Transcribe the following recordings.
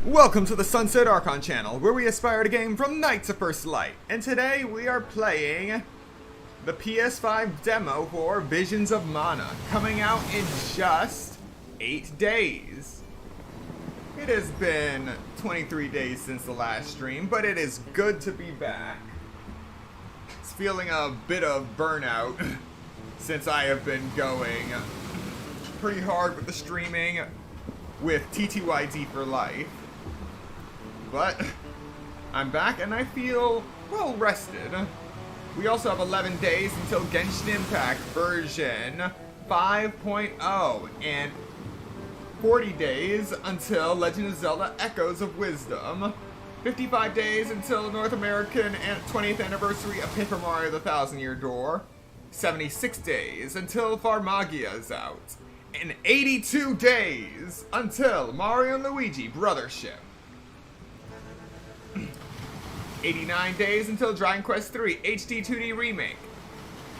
Welcome to the Sunset Archon channel, where we aspire to game from night to first light. And today we are playing the PS5 demo for Visions of Mana, coming out in just 8 days. It has been 23 days since the last stream, but it is good to be back. It's feeling a bit of burnout since I have been going pretty hard with the streaming with TTYD for life. But I'm back and I feel well rested. We also have 11 days until Genshin Impact version 5.0 and 40 days until Legend of Zelda Echoes of Wisdom. 55 days until the North American 20th anniversary of Paper Mario The Thousand Year Door. 76 days until Farmagia is out. And 82 days until Mario and Luigi Brothership. 89 days until Dragon Quest III HD 2D Remake.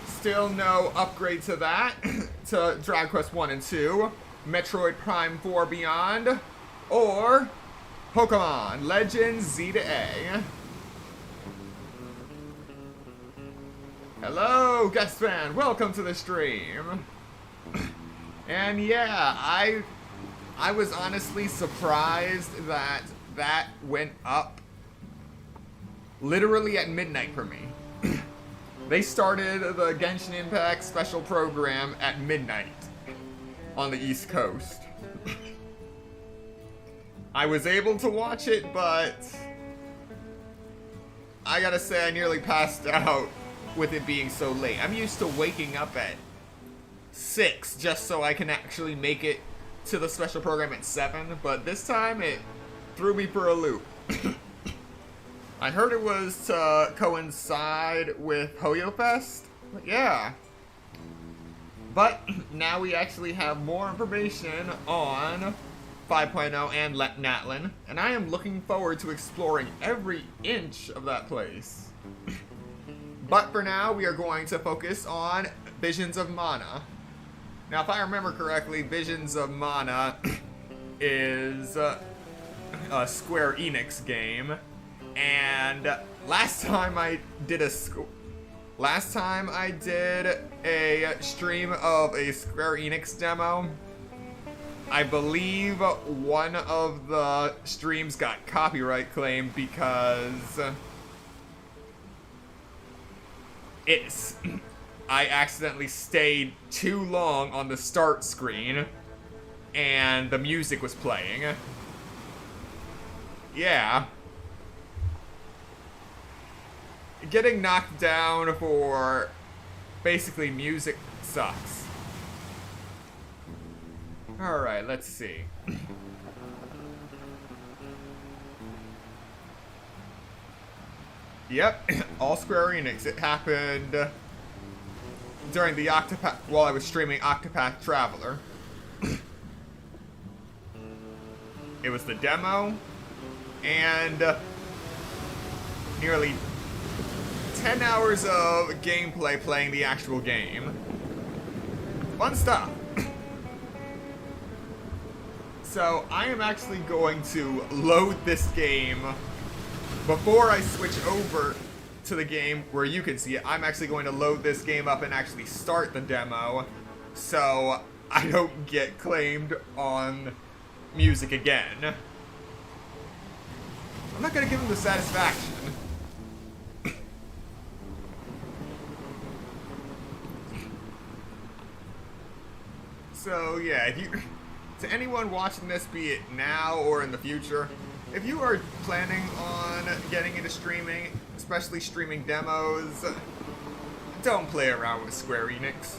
Still no upgrade to that, to Dragon Quest 1 and 2, Metroid Prime 4 Beyond, or Pokemon Legends Z to A. Hello, guest fan, welcome to the stream. And yeah, I was honestly surprised that that went up literally at midnight for me. They started the Genshin Impact special program at midnight on the East Coast. I was able to watch it, but I gotta say I nearly passed out with it being so late. I'm used to waking up at 6 just so I can actually make it to the special program at 7, but this time it threw me for a loop. I heard it was to coincide with Hoyo Fest, but yeah. But now we actually have more information on 5.0 and Natlin, and I am looking forward to exploring every inch of that place. But for now, we are going to focus on Visions of Mana. Now, if I remember correctly, Visions of Mana is a Square Enix game. And last time I did a stream of a Square Enix demo, I believe one of the streams got copyright claimed because I accidentally stayed too long on the start screen and the music was playing. Yeah. Getting knocked down for basically music sucks. Alright, let's see. Yep, all Square Enix. It happened during the while I was streaming Octopath Traveler. It was the demo and nearly 10 hours of gameplay playing the actual game. Fun stuff. So I am actually going to load this game before I switch over to the game where you can see it. I'm actually going to load this game up and actually start the demo so I don't get claimed on music again. I'm not going to give him the satisfaction. So yeah, to anyone watching this, be it now or in the future, if you are planning on getting into streaming, especially streaming demos, don't play around with Square Enix.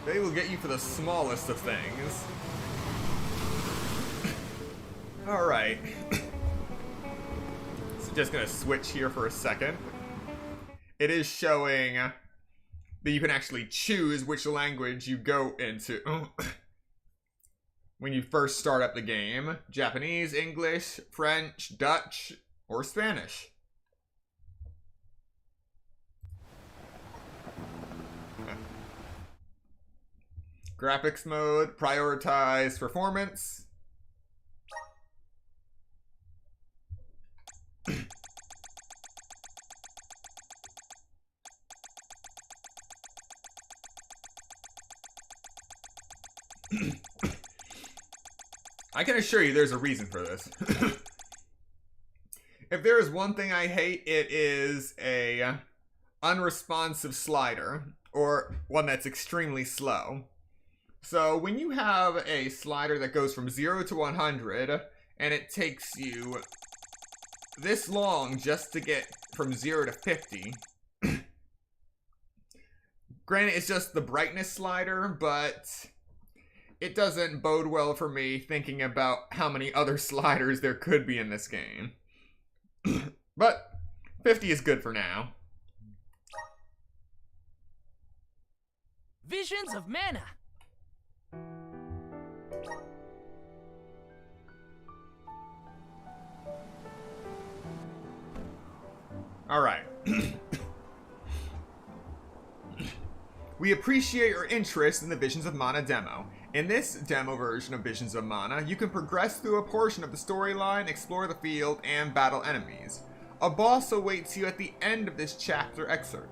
They will get you for the smallest of things. Alright. So just gonna switch here for a second. It is showing that you can actually choose which language you go into when you first start up the game. Japanese, English, French, Dutch, or Spanish. Graphics mode, prioritize performance. I can assure you there's a reason for this. If there is one thing I hate, it is a unresponsive slider, or one that's extremely slow. So when you have a slider that goes from 0 to 100, and it takes you this long just to get from 0 to 50, granted it's just the brightness slider, but it doesn't bode well for me thinking about how many other sliders there could be in this game. But 50 is good for now. Visions of Mana. All right. We appreciate your interest in the Visions of Mana demo. In this demo version of Visions of Mana, you can progress through a portion of the storyline, explore the field, and battle enemies. A boss awaits you at the end of this chapter excerpt.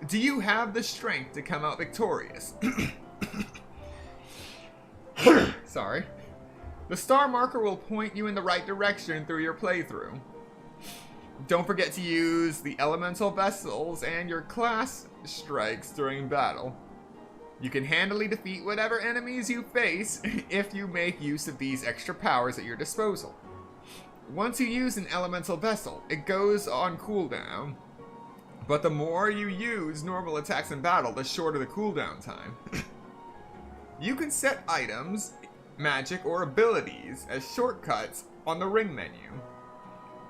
Do you have the strength to come out victorious? Sorry. The star marker will point you in the right direction through your playthrough. Don't forget to use the elemental vessels and your class strikes during battle. You can handily defeat whatever enemies you face if you make use of these extra powers at your disposal. Once you use an elemental vessel, it goes on cooldown, but the more you use normal attacks in battle, the shorter the cooldown time. You can set items, magic, or abilities as shortcuts on the ring menu.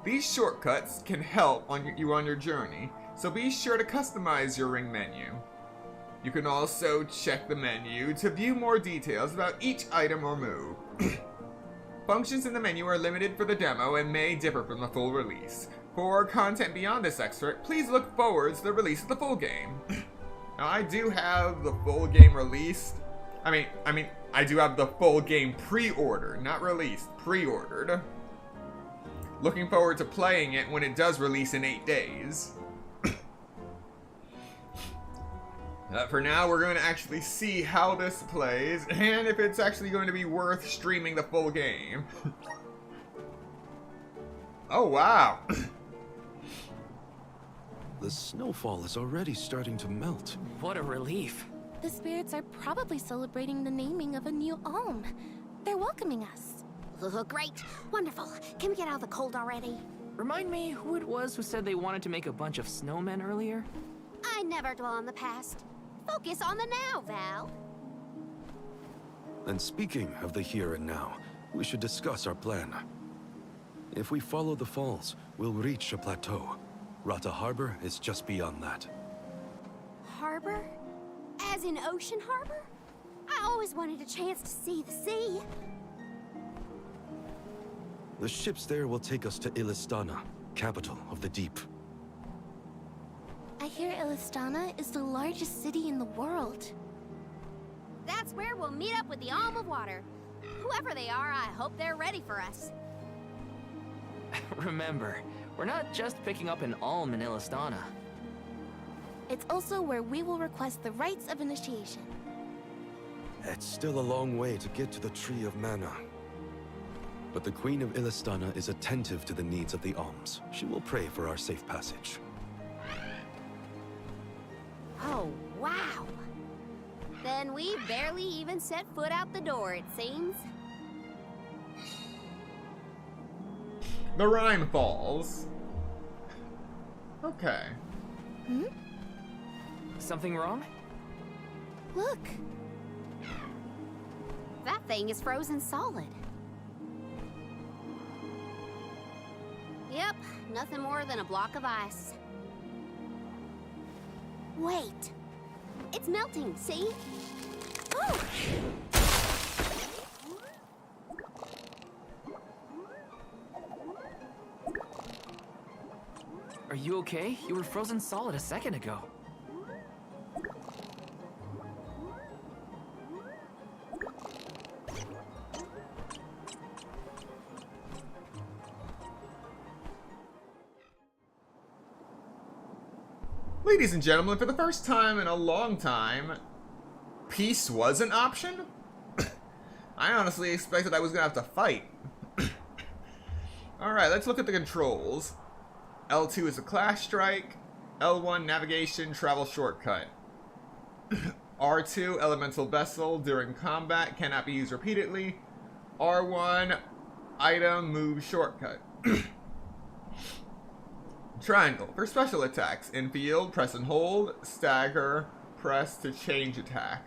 These shortcuts can help you on your journey, so be sure to customize your ring menu. You can also check the menu to view more details about each item or move. Functions in the menu are limited for the demo and may differ from the full release. For content beyond this excerpt, please look forward to the release of the full game. Now, I do have the full game released. I do have the full game pre-ordered, not released, pre-ordered. Looking forward to playing it when it does release in 8 days. For now, we're going to actually see how this plays, and if it's actually going to be worth streaming the full game. Oh, wow. The snowfall is already starting to melt. What a relief. The spirits are probably celebrating the naming of a new alm. They're welcoming us. Great. Wonderful. Can we get out of the cold already? Remind me who it was who said they wanted to make a bunch of snowmen earlier? I never dwell on the past. Focus on the now, Val. And speaking of the here and now, we should discuss our plan. If we follow the falls, we'll reach a plateau. Rata Harbor is just beyond that. Harbor? As in Ocean Harbor? I always wanted a chance to see the sea. The ships there will take us to Illistana, capital of the deep. I hear Illistana is the largest city in the world. That's where we'll meet up with the Alm of Water. Whoever they are, I hope they're ready for us. Remember, we're not just picking up an alm in Illistana. It's also where we will request the rites of initiation. It's still a long way to get to the Tree of Mana. But the Queen of Illistana is attentive to the needs of the alms. She will pray for our safe passage. Oh, wow. Then we barely even set foot out the door, it seems. The rhyme falls. Okay. Hmm? Something wrong? Look. That thing is frozen solid. Yep, nothing more than a block of ice. Wait. It's melting, see? Oh! Are you okay? You were frozen solid a second ago. Ladies and gentlemen, for the first time in a long time, peace was an option? I honestly expected I was gonna have to fight. Alright, let's look at the controls. L2 is a class strike. L1 navigation travel shortcut. R2 elemental vessel during combat cannot be used repeatedly. R1 item move shortcut. Triangle for special attacks. In field, press and hold. Stagger, press to change attack.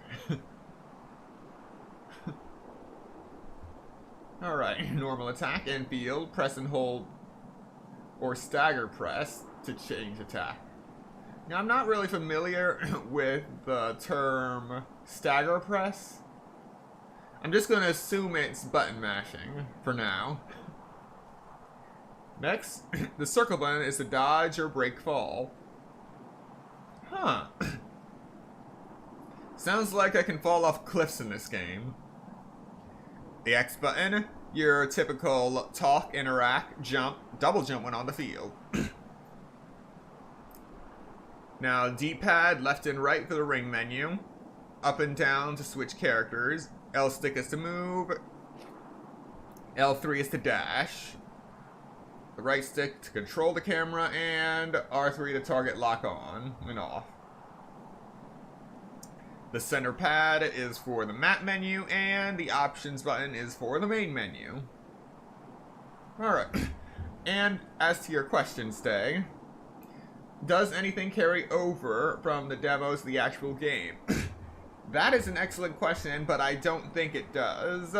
Alright, normal attack. In field, press and hold or stagger press to change attack. Now, I'm not really familiar with the term stagger press. I'm just going to assume it's button mashing for now. Next, the circle button is to dodge or break fall. Huh. Sounds like I can fall off cliffs in this game. The X button, your typical talk, interact, jump, double jump when on the field. Now, D-pad, left and right for the ring menu. Up and down to switch characters. L stick is to move. L3 is to dash. The right stick to control the camera, and R3 to target lock on and off. The center pad is for the map menu, and the options button is for the main menu. Alright. And as to your question, Stay, does anything carry over from the demos to the actual game? That is an excellent question, but I don't think it does.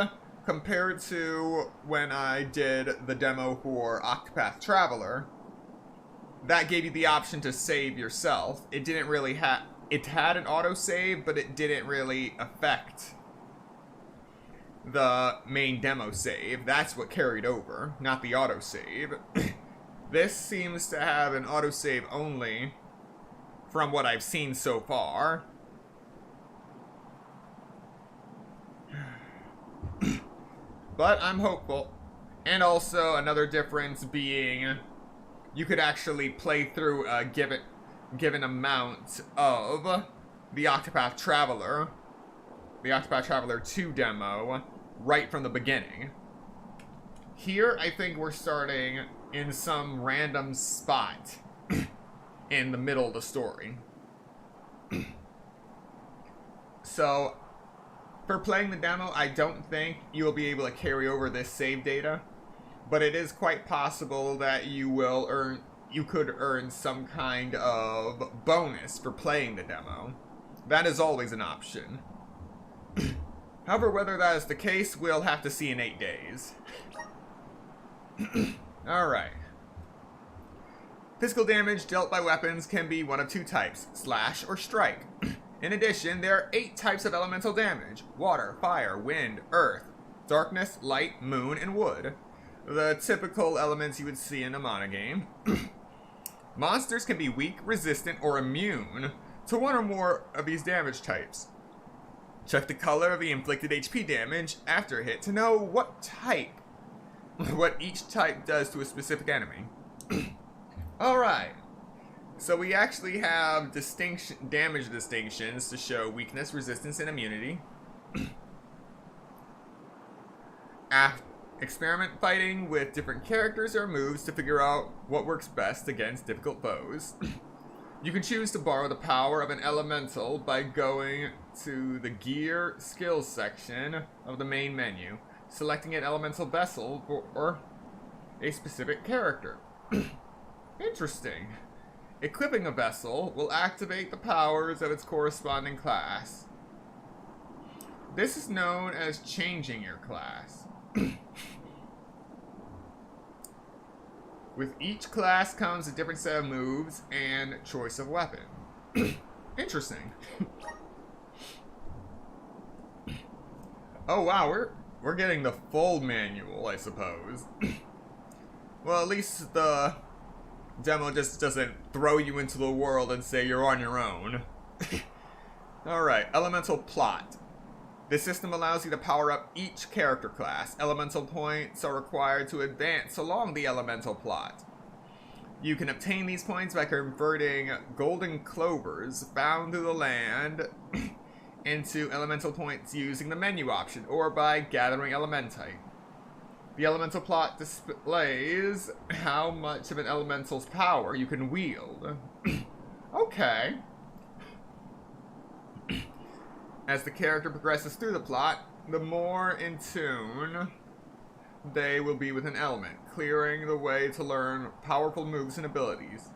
Compared to when I did the demo for Octopath Traveler, that gave you the option to save yourself. It didn't really have... It had an autosave, but it didn't really affect the main demo save. That's what carried over, not the autosave. This seems to have an autosave only from what I've seen so far. But I'm hopeful. And also another difference being you could actually play through a given amount of the Octopath Traveler 2 demo right from the beginning. Here, I think we're starting in some random spot in the middle of the story. So, for playing the demo, I don't think you'll be able to carry over this save data, but it is quite possible that you could earn some kind of bonus for playing the demo. That is always an option. However, whether that is the case, we'll have to see in 8 days. Alright. Physical damage dealt by weapons can be one of 2 types, slash or strike. In addition, there are 8 types of elemental damage: water, fire, wind, earth, darkness, light, moon, and wood. The typical elements you would see in a mana game. Monsters can be weak, resistant, or immune to one or more of these damage types. Check the color of the inflicted HP damage after a hit to know what each type does to a specific enemy. Alright. So we actually have damage distinctions to show weakness, resistance, and immunity. Experiment fighting with different characters or moves to figure out what works best against difficult foes. You can choose to borrow the power of an elemental by going to the gear skills section of the main menu, selecting an elemental vessel for a specific character. Interesting. Equipping a vessel will activate the powers of its corresponding class. This is known as changing your class. With each class comes a different set of moves and choice of weapon. Interesting. Oh wow, we're getting the full manual, I suppose. Well, at least the demo just doesn't throw you into the world and say you're on your own. Alright, elemental plot. This system allows you to power up each character class. Elemental points are required to advance along the elemental plot. You can obtain these points by converting golden clovers found through the land into elemental points using the menu option or by gathering elementite. The elemental plot displays how much of an elemental's power you can wield. Okay. As the character progresses through the plot, the more in tune they will be with an element, clearing the way to learn powerful moves and abilities.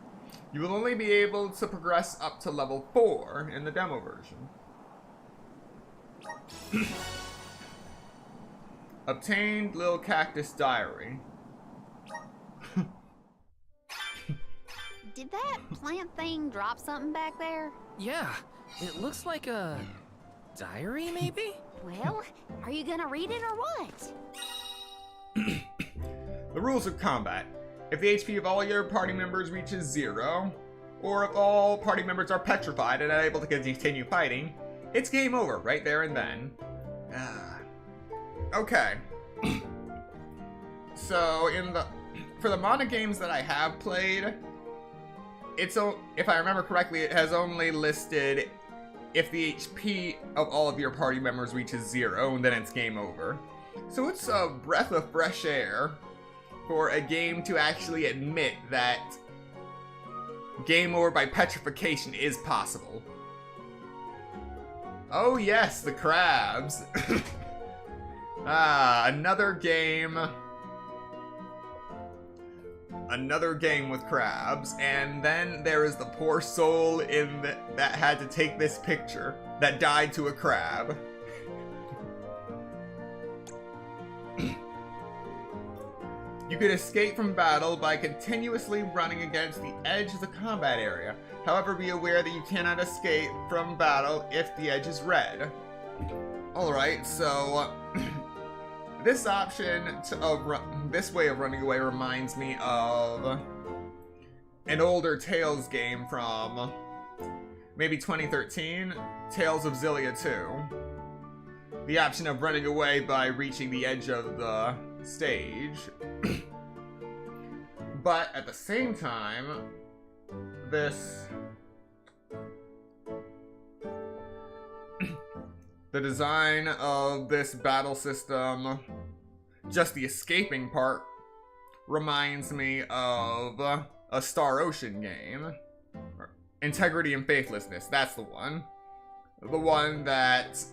You will only be able to progress up to level 4 in the demo version. Obtained Lil Cactus Diary. Did that plant thing drop something back there? Yeah, it looks like a diary, maybe? Well, are you gonna read it or what? The rules of combat. If the HP of all your party members reaches 0, or if all party members are petrified and unable to continue fighting, it's game over right there and then. Okay. So for the Mana games that I have played, if I remember correctly, it has only listed if the HP of all of your party members reaches 0, and then it's game over. So it's a breath of fresh air for a game to actually admit that game over by petrification is possible. Oh yes, the crabs. Another game. Another game with crabs, and then there is the poor soul that had to take this picture that died to a crab. You can escape from battle by continuously running against the edge of the combat area. However, be aware that you cannot escape from battle if the edge is red. Alright, so this option this way of running away reminds me of an older Tales game from maybe 2013, Tales of Xillia 2. The option of running away by reaching the edge of the stage. But at the same time, the design of this battle system, just the escaping part, reminds me of a Star Ocean game. Integrity and Faithlessness, that's the one. The one that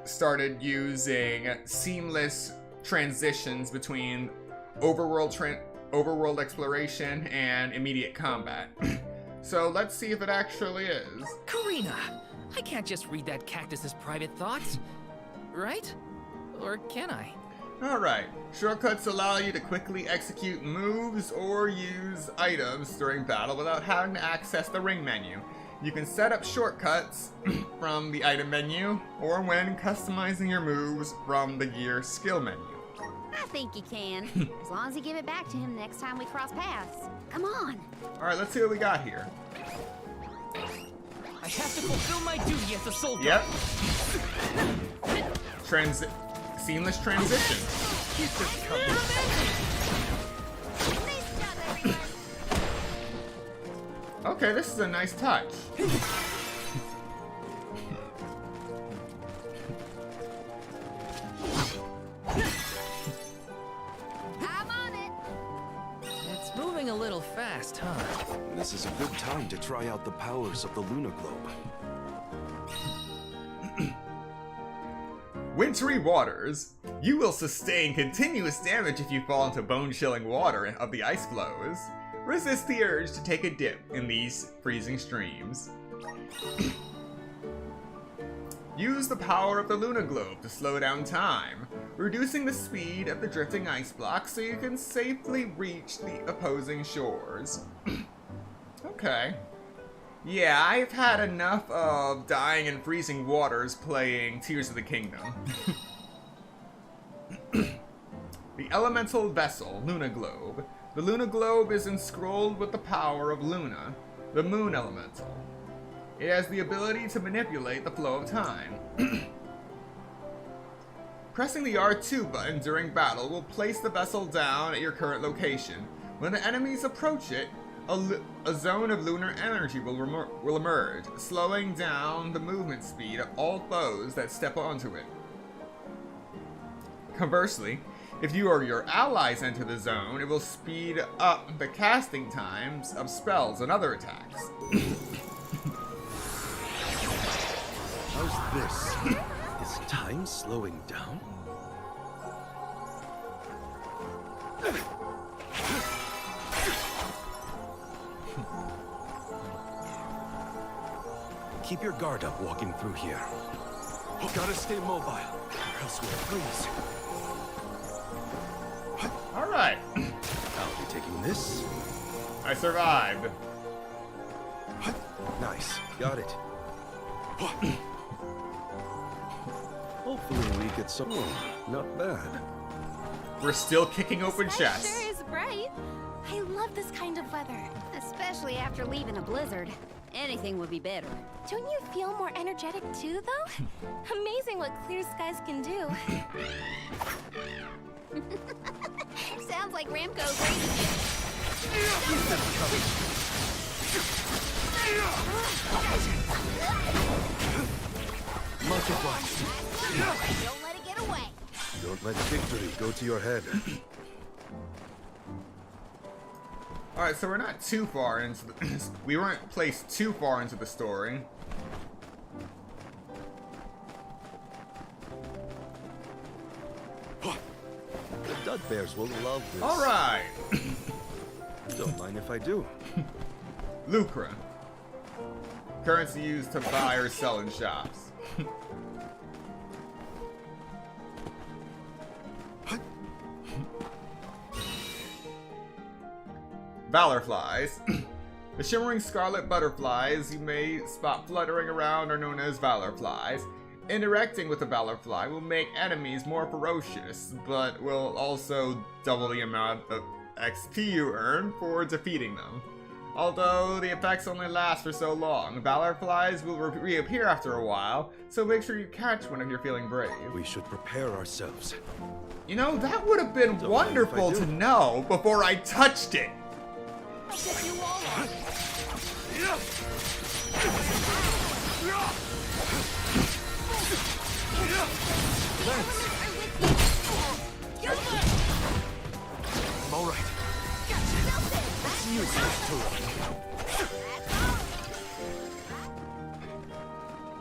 started using seamless transitions between overworld exploration and immediate combat. So let's see if it actually is. Karina, I can't just read that cactus's private thoughts, right? Or can I? Alright, shortcuts allow you to quickly execute moves or use items during battle without having to access the ring menu. You can set up shortcuts from the item menu or when customizing your moves from the gear skill menu. I think you can, as long as you give it back to him next time we cross paths. Come on. Alright, let's see what we got here. I have to fulfill my duty as a soldier. Yep. Seamless transition. Okay, this is a nice touch. I'm on it. It's moving a little fast, huh? This is a good time to try out the powers of the Luna Globe. Wintry waters. You will sustain continuous damage if you fall into bone-chilling water of the ice flows. Resist the urge to take a dip in these freezing streams. Use the power of the Luna Globe to slow down time, reducing the speed of the drifting ice blocks so you can safely reach the opposing shores. Okay. Yeah, I've had enough of dying in freezing waters playing Tears of the Kingdom. The Elemental Vessel, Luna Globe. The Luna Globe is enscrolled with the power of Luna, the Moon Elemental. It has the ability to manipulate the flow of time. Pressing the R2 button during battle will place the vessel down at your current location. When the enemies approach it, a zone of lunar energy will emerge, slowing down the movement speed of all foes that step onto it. Conversely, if you or your allies enter the zone, it will speed up the casting times of spells and other attacks. How's this? Is time slowing down? Keep your guard up walking through here. Gotta stay mobile, or else we'll freeze. Alright. I'll be taking this. I survived. Nice. Got it. Hopefully we get some... not bad. We're still kicking open This chests. sure is bright. I love this kind of weather. Especially after leaving a blizzard. Anything would be better. Don't you feel more energetic too, though? Amazing what clear skies can do. Sounds like Ramco's ready. Much obliged. Don't let it get away. Don't let victory go to your head. Alright, so we're not too far into the... we weren't placed too far into the story. The Dud Bears will love this. Alright! Don't mind if I do. Lucre. Currency used to buy or sell in shops. Valor flies. The shimmering scarlet butterflies you may spot fluttering around are known as valor flies. Interacting with a valor fly will make enemies more ferocious, but will also double the amount of XP you earn for defeating them. Although the effects only last for so long, valor flies will reappear after a while, so make sure you catch one if you're feeling brave. We should prepare ourselves. You know, that would have been Don't wonderful mind if I to do. know before I touched it. I'll set you all on. I'm all right. Let's use this to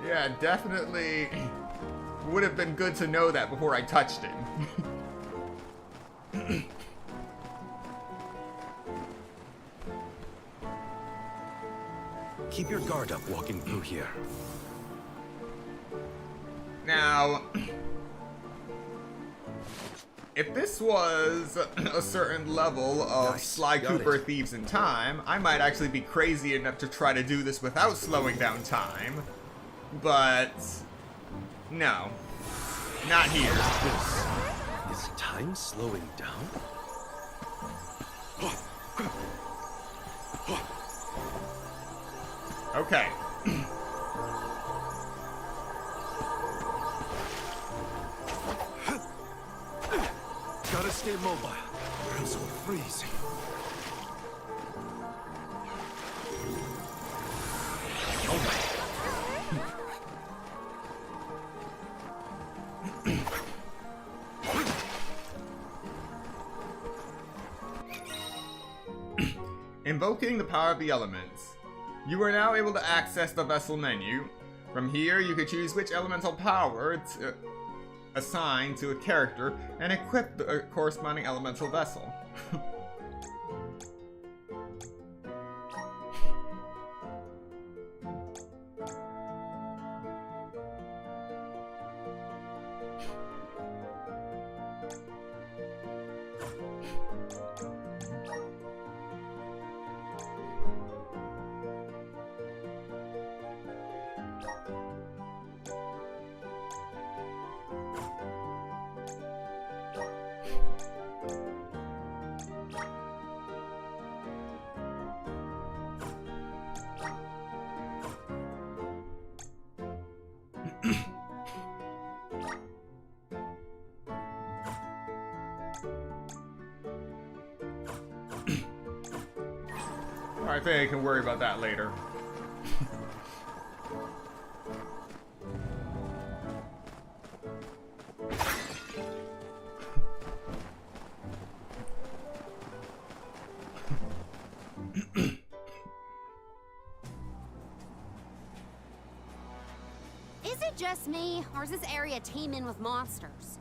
Yeah, definitely would have been good to know that before I touched it. Keep your guard up walking through here. Now, if this was a certain level of Nice, Sly got Cooper it. Thieves in Time, I might actually be crazy enough to try to do this without slowing down time. But, no. Not here. Is time slowing down? Okay. Gotta stay mobile, or else we'll freeze. Invoking the power of the elements. You are now able to access the vessel menu. From here, you can choose which elemental power to assign to a character and equip the corresponding elemental vessel. I think I can worry about that later. Is it just me, or is this area teeming with monsters?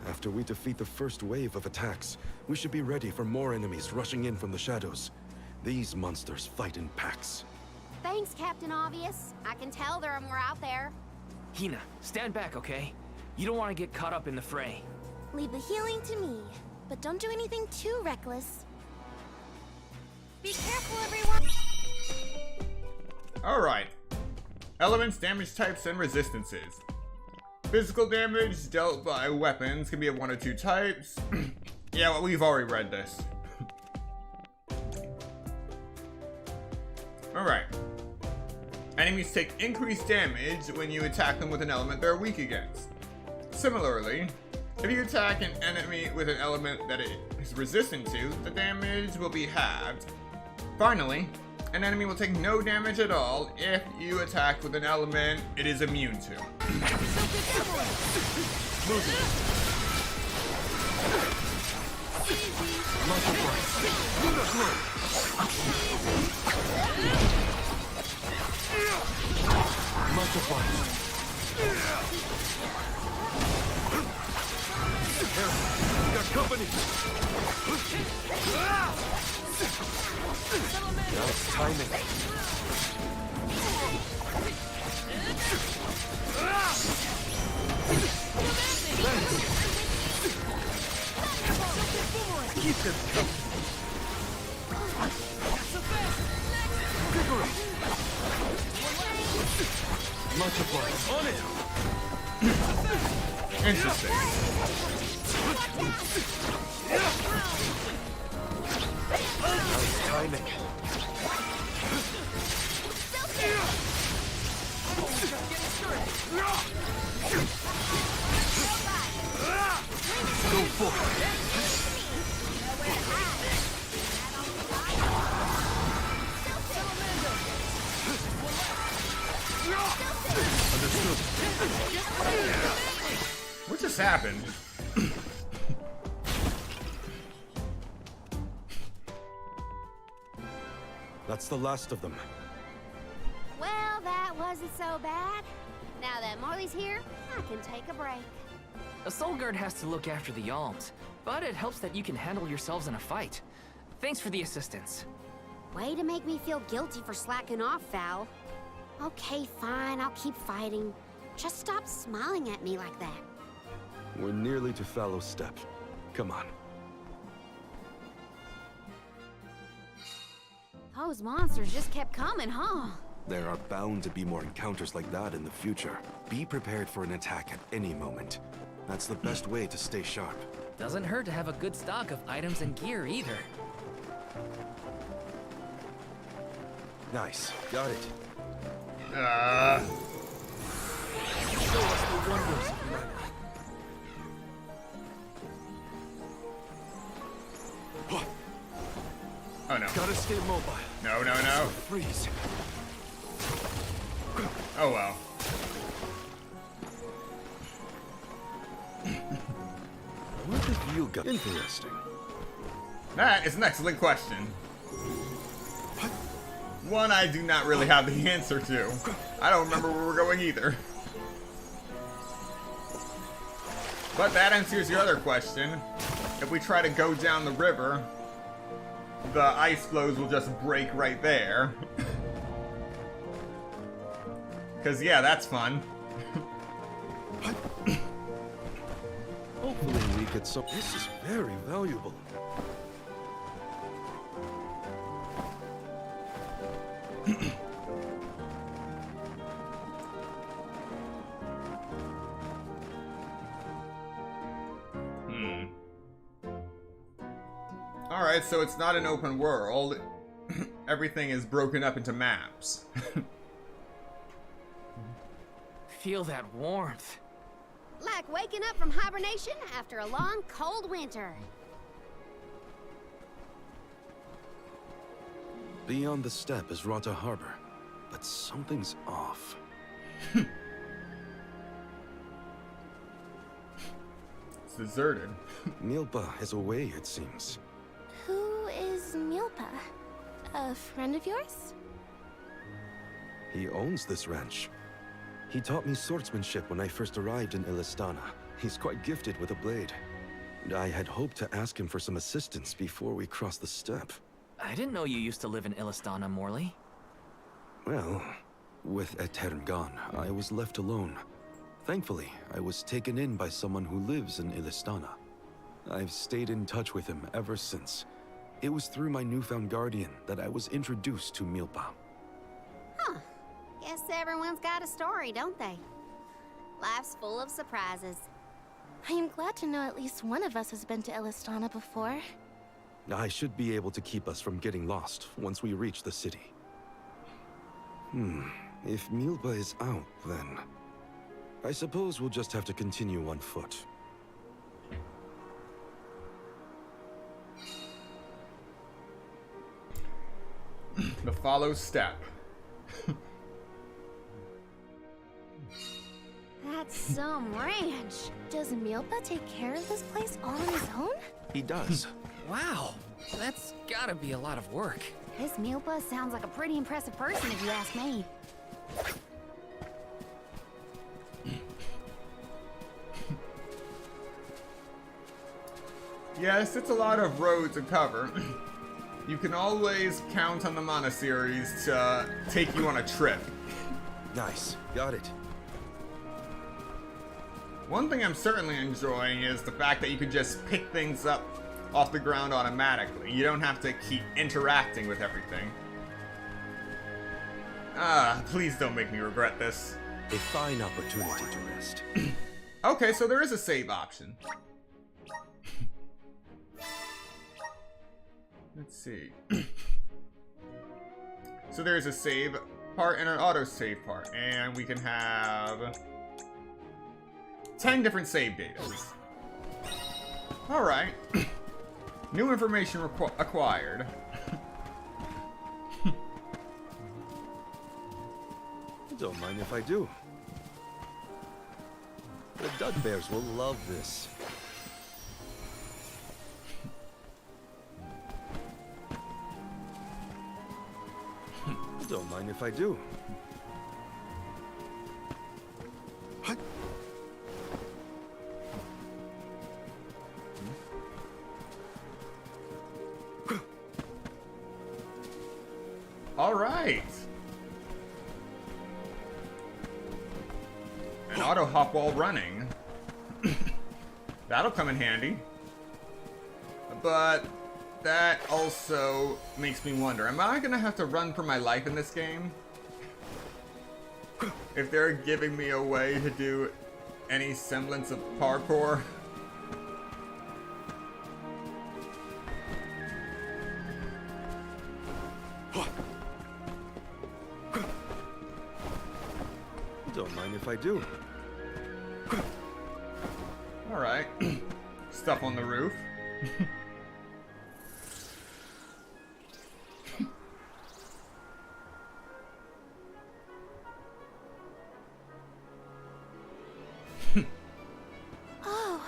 After we defeat the first wave of attacks, we should be ready for more enemies rushing in from the shadows. These monsters fight in packs. Thanks, Captain Obvious. I can tell there are more out there. Hina, stand back, okay? You don't want to get caught up in the fray. Leave the healing to me, but don't do anything too reckless. Be careful, everyone! Alright. Elements, damage types, and resistances. Physical damage dealt by weapons can be of one or two types. Yeah, well, we've already read this. Alright. Enemies take increased damage when you attack them with an element they're weak against. Similarly, if you attack an enemy with an element that it is resistant to, the damage will be halved. Finally, an enemy will take no damage at all if you attack with an element it is immune to. Got company! Nice timing. Keep them coming. Vigorous. Much obliged. On it. Interesting. Nice timing. Go forward. Understood. What just happened? That's the last of them. Well, that wasn't so bad. Now that Morley's here, I can take a break. A soul guard has to look after the alms, but it helps that you can handle yourselves in a fight. Thanks for the assistance. Way to make me feel guilty for slacking off, Val. Okay, fine, I'll keep fighting. Just stop smiling at me like that. We're nearly to Fallow Step. Come on. Those monsters just kept coming, huh? There are bound to be more encounters like that in the future. Be prepared for an attack at any moment. That's the best way to stay sharp. Doesn't hurt to have a good stock of items and gear either. Nice. Got it. Uh, Show us the wonders of mana. What? oh no. Gotta stay mobile. No, no, no. Freeze. Oh well. What have you got? Interesting. That is an excellent question. One I do not really have the answer to. I don't remember where we're going either. But that answers your other question. If we try to go down the river, the ice floes will just break right there. Cause yeah, that's fun. Hopefully we get some. This is very valuable. Alright, so it's not an open world. Everything is broken up into maps. Feel that warmth. Like waking up from hibernation after a long, cold winter. Beyond the steppe is Rota Harbor, but something's off. It's deserted. Milpa is away, it seems. Who is Milpa? A friend of yours? He owns this ranch. He taught me swordsmanship when I first arrived in Illistana. He's quite gifted with a blade. And I had hoped to ask him for some assistance before we crossed the steppe. I didn't know you used to live in Illistana, Morley. Well, with Aetern gone, I was left alone. Thankfully, I was taken in by someone who lives in Illistana. I've stayed in touch with him ever since. It was through my newfound guardian that I was introduced to Milpa. Huh. Guess everyone's got a story, don't they? Life's full of surprises. I am glad to know at least one of us has been to Illistana before. I should be able to keep us from getting lost once we reach the city. If Milpa is out, then I suppose we'll just have to continue on foot. The follow step. That's some ranch. Does Milpa take care of this place all on his own? He does. Wow, that's gotta be a lot of work. This Milpa sounds like a pretty impressive person if you ask me. Yes, it's a lot of road to cover. You can always count on the Mana series to take you on a trip. Nice. Got it. One thing I'm certainly enjoying is the fact that you can just pick things up off the ground automatically. You don't have to keep interacting with everything. Please don't make me regret this. A fine opportunity to rest. Okay, so there is a save option. Let's see. So there's a save part and an autosave part, and we can have 10 different save datas. Alright. New information acquired. Don't mind if I do. The Dugbears will love this. Don't mind if I do. All right. An auto hop while running. That'll come in handy. But that also makes me wonder, am I gonna have to run for my life in this game? If they're giving me a way to do any semblance of parkour? Don't mind if I do. Alright. Stuff on the roof. Oh,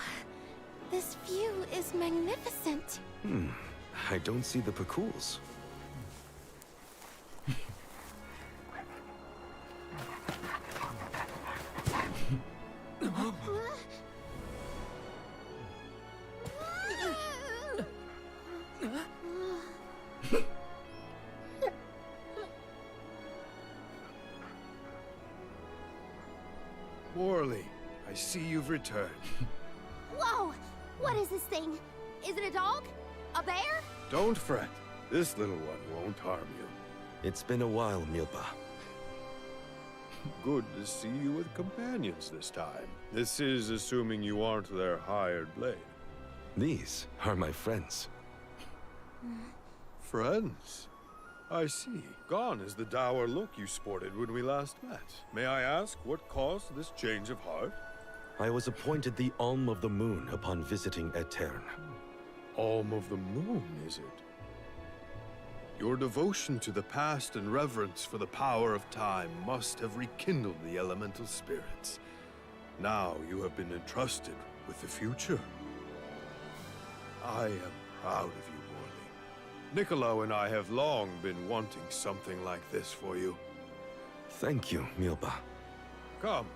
this view is magnificent. I don't see the Pakools. Morley, I see you've returned. Whoa! What is this thing? Is it a dog? A bear? Don't fret. This little one won't harm you. It's been a while, Milpa. Good to see you with companions this time. This is assuming you aren't their hired blade. These are my friends. Friends? I see. Gone is the dour look you sported when we last met. May I ask what caused this change of heart? I was appointed the Alm of the Moon upon visiting Aetern. Alm of the Moon, is it? Your devotion to the past and reverence for the power of time must have rekindled the elemental spirits. Now you have been entrusted with the future. I am proud of you, Morley. Niccolo and I have long been wanting something like this for you. Thank you, Milba. Come,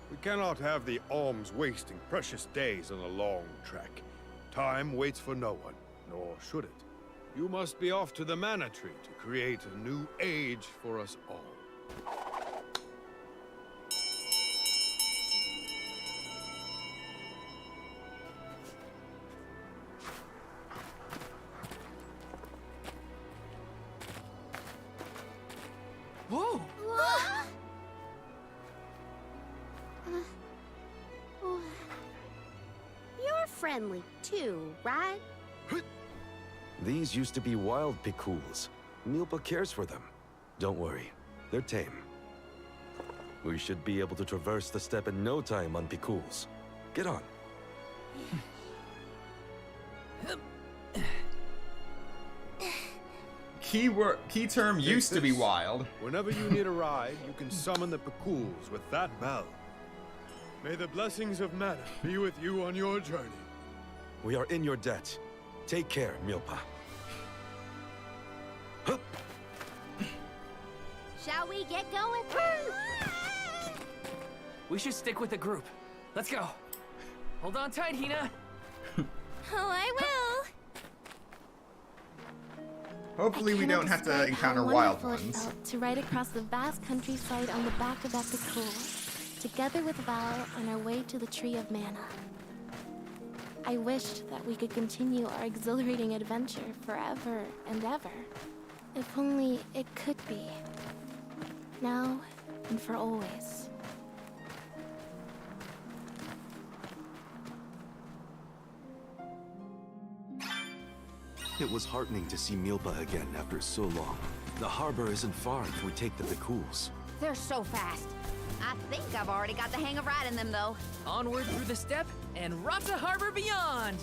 we cannot have the alms wasting precious days on a long trek. Time waits for no one, nor should it. You must be off to the Mana Tree to create a new age for us all. Whoa! You're friendly too, right? These used to be wild Picools. Milba cares for them. Don't worry, they're tame. We should be able to traverse the steppe in no time on Picools. Get on. Key term used to be wild. Whenever you need a ride, you can summon the Picools with that bell. May the blessings of Mana be with you on your journey. We are in your debt. Take care, Milpa. Hup. Shall we get going? We should stick with the group. Let's go. Hold on tight, Hina. Oh, I will. Hopefully we don't have to Describe encounter how wild wonderful it ones. felt to ride across the vast countryside on the back of Epicool, together with Val on our way to the Tree of Mana. I wished that we could continue our exhilarating adventure forever and ever. If only it could be. Now and for always. It was heartening to see Milba again after so long. The harbor isn't far if we take the Picools. They're so fast. I think I've already got the hang of riding them, though. Onward through the steppe and Rapta Harbor beyond.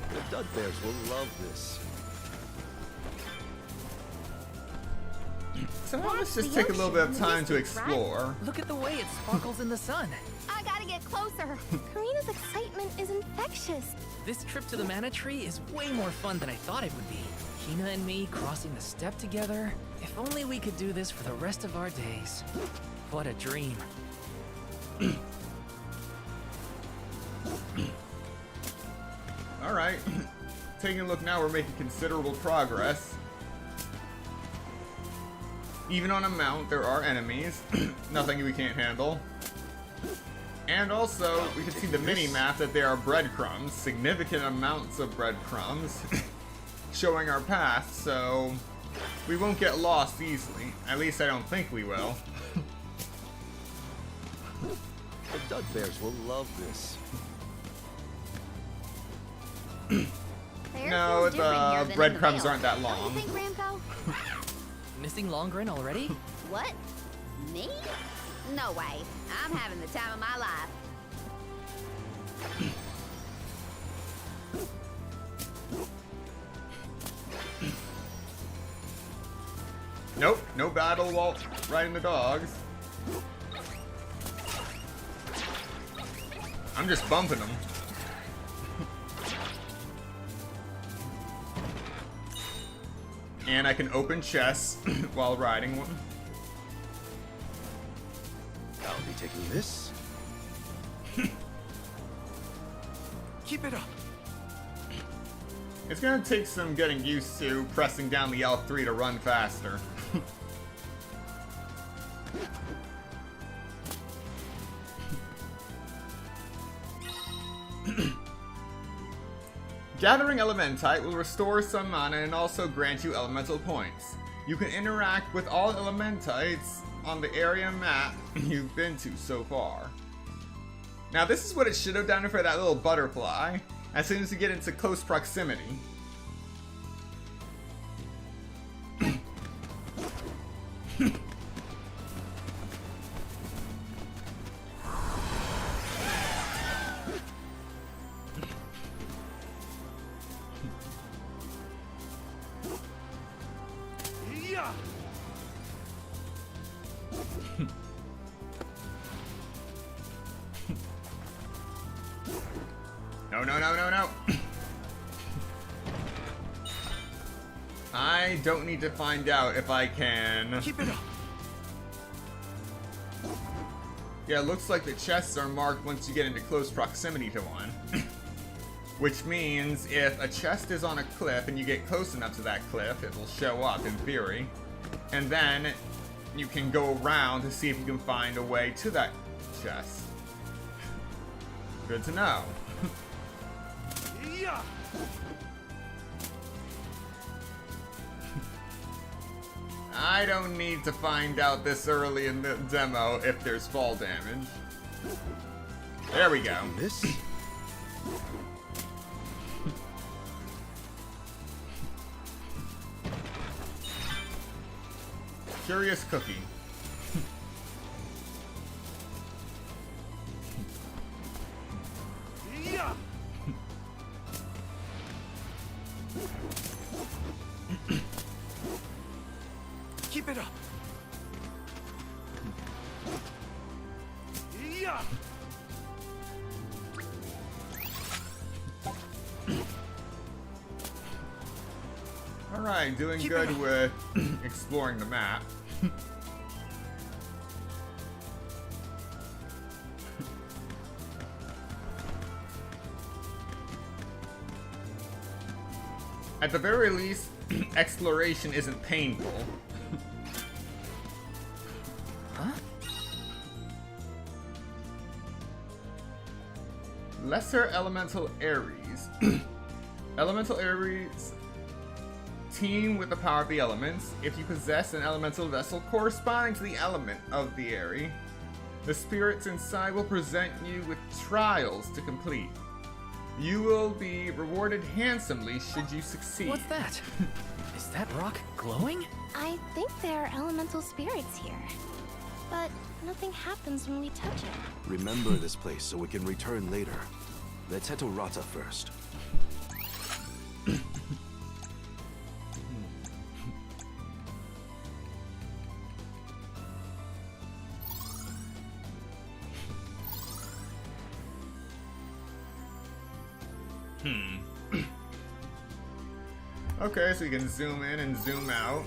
The Dud Bears will love this. So now let's just the take a little bit of ocean, time to distance, right? explore. Look at the way it sparkles in the sun. I gotta get closer. Karina's excitement is infectious. This trip to the Mana Tree is way more fun than I thought it would be. Hina and me crossing the steppe together. If only we could do this for the rest of our days. What a dream. Alright. Taking a look now, we're making considerable progress. Even on a mount, there are enemies. Nothing we can't handle. And also, we can see the mini-map that there are breadcrumbs. Significant amounts of breadcrumbs. Showing our path, so we won't get lost easily. At least I don't think we will. The Dud Bears will love this. No, the breadcrumbs aren't that Don't long. you think, Ramco? Missing Longren already? What? Me? No way. I'm having the time of my life. Nope, no battle while riding the dogs. I'm just bumping them. And I can open chests while riding one. I'll be taking this. Keep it up. It's gonna take some getting used to pressing down the L3 to run faster. Gathering Elementite will restore some mana and also grant you elemental points. You can interact with all Elementites on the area map you've been to so far. Now this is what it should have done for that little butterfly, as soon as you get into close proximity. No, no, no, no, no. I don't need to find out if I can. Keep it up. Yeah, it looks like the chests are marked once you get into close proximity to one. Which means if a chest is on a cliff and you get close enough to that cliff, it will show up in theory. And then you can go around to see if you can find a way to that chest. Good to know. I don't need to find out this early in the demo if there's fall damage. There we go. This? Curious cookie. Keep it up. Alright, doing good with exploring the map. At the very least, exploration isn't painful. Huh? Lesser Elemental Ares. Elemental Ares team with the power of the elements. If you possess an elemental vessel corresponding to the element of the area, the spirits inside will present you with trials to complete. You will be rewarded handsomely should you succeed. What's that? Is that rock glowing? I think there are elemental spirits here. But nothing happens when we touch it. Remember this place so we can return later. Let's head to Rata first. Okay, so you can zoom in and zoom out,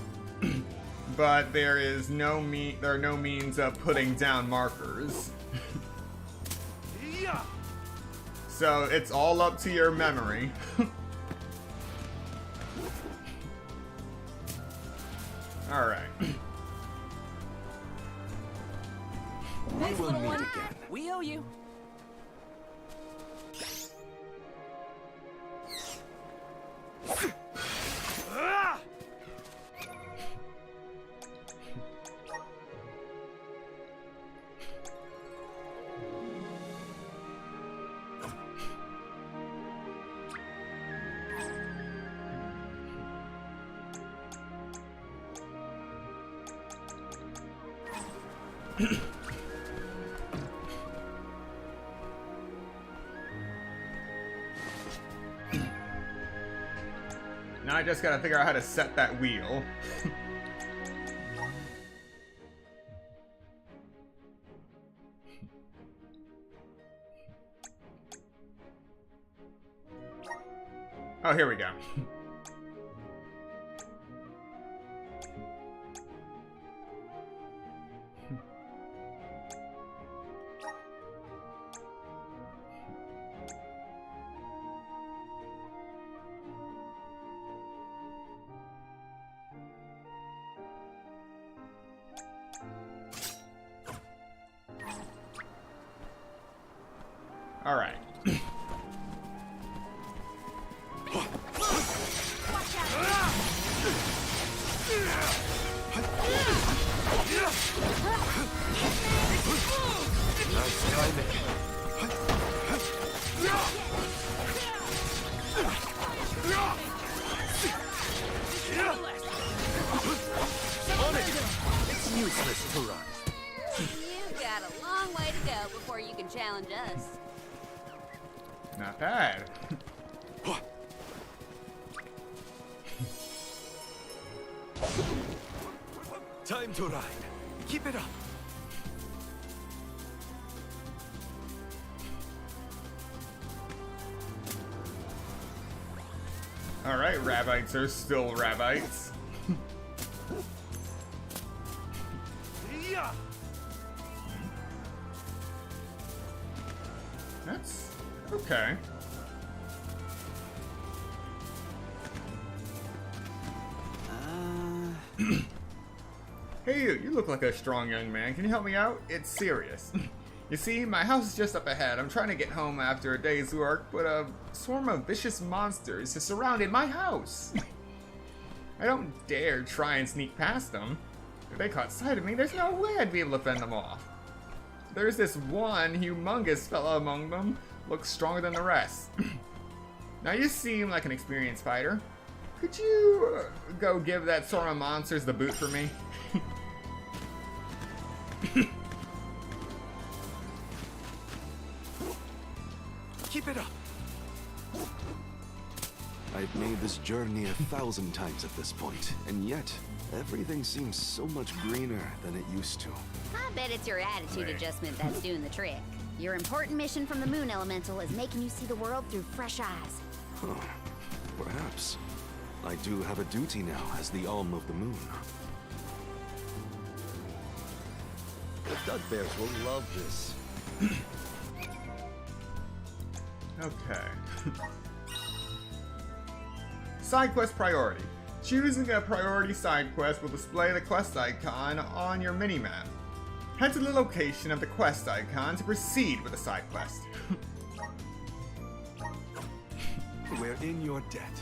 but there are no means of putting down markers. So it's all up to your memory. All right. We will meet again. We owe you. Now I just gotta figure out how to set that wheel. Oh, here we go. All right. Nice timing. It's useless to run. You've got a long way to go before you can challenge us. Not bad. Time to ride. Keep it up. Alright, Rabbites are still Rabbites. Yeah. That's okay. Hey you look like a strong young man. Can you help me out? It's serious. You see, my house is just up ahead. I'm trying to get home after a day's work, but a swarm of vicious monsters has surrounded my house. I don't dare try and sneak past them. If they caught sight of me, there's no way I'd be able to fend them off. There's this one humongous fella among them, looks stronger than the rest. Now you seem like an experienced fighter. Could you go give that swarm of monsters the boot for me? Keep it up. I've made this journey 1,000 times at this point, and yet everything seems so much greener than it used to. I bet it's your attitude adjustment that's doing the trick. Your important mission from the Moon Elemental is making you see the world through fresh eyes. Huh. Perhaps. I do have a duty now as the Alm of the Moon. The Dugbears will love this. Okay. Side quest priority. Choosing a priority side quest will display the quest icon on your minimap. Head to the location of the quest icon to proceed with the side quest. We're in your debt.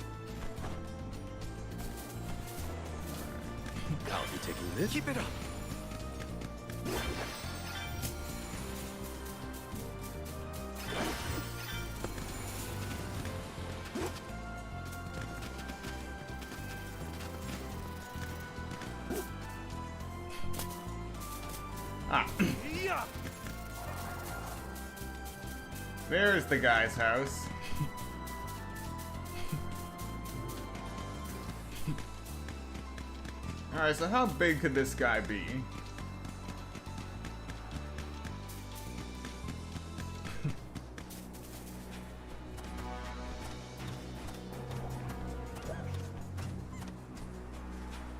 I'll be taking this. Keep it up. There's the guy's house. Alright, so how big could this guy be?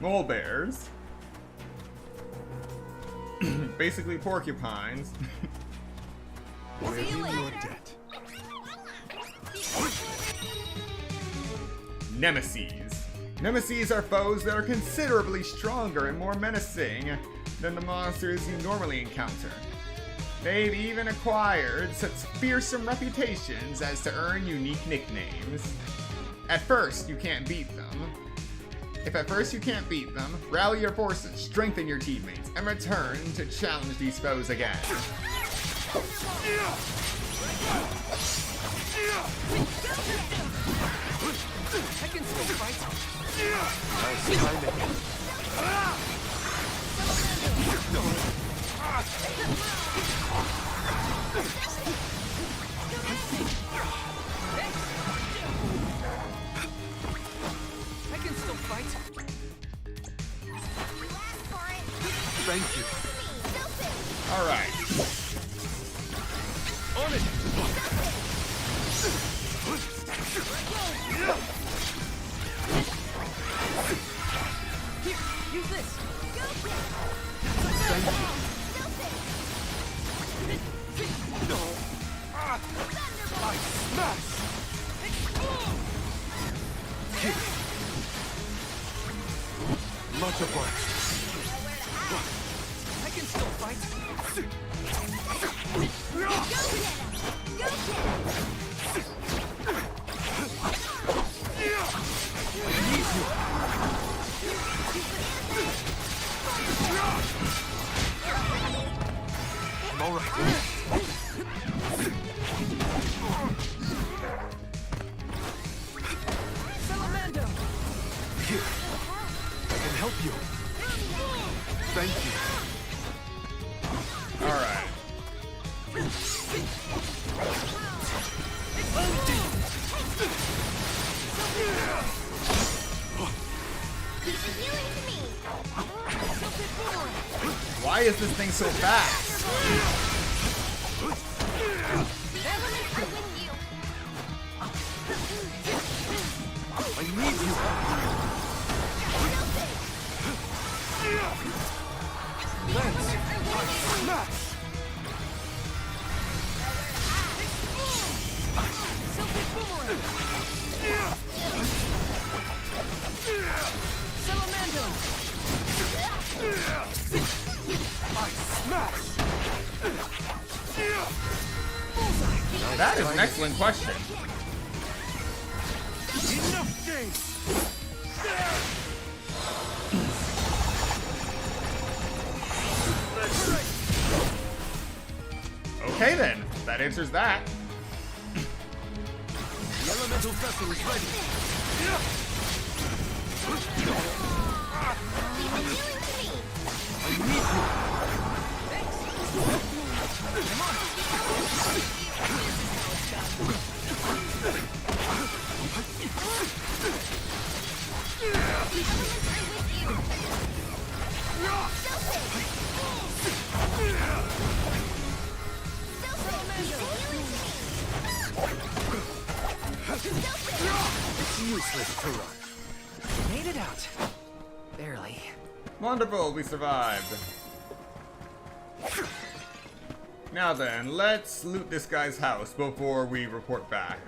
Mole bears. Basically porcupines. We're in your debt. Nemesis. Nemesis are foes that are considerably stronger and more menacing than the monsters you normally encounter. They've even acquired such fearsome reputations as to earn unique nicknames. At first, you can't beat them. If at first you can't beat them, rally your forces, strengthen your teammates, and return to challenge these foes again. I can still fight. Nice timing. I can still fight. Thank you. All right. On it. Here, use this. Thank you. I smash. Much obliged. I can still fight. I'm all right. Salamando. Here. I can help you. Thank you. All right. Why is this thing so fast? I need you! Lance! Smash! Salamandum! I smash! That is an excellent question. Enough games! Okay then, that answers that. The elemental vessel is ready. I need you. It's useless to run. Made it out. Barely. Wonderful, we survived. Now then, let's loot this guy's house before we report back.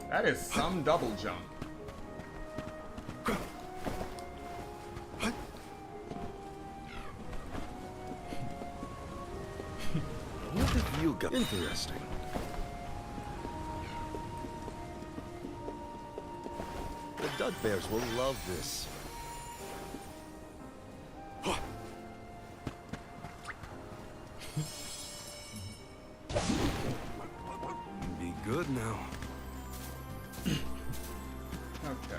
That is some double jump. What have you got? Interesting. The Dud Bears will love this. Be good now. Okay.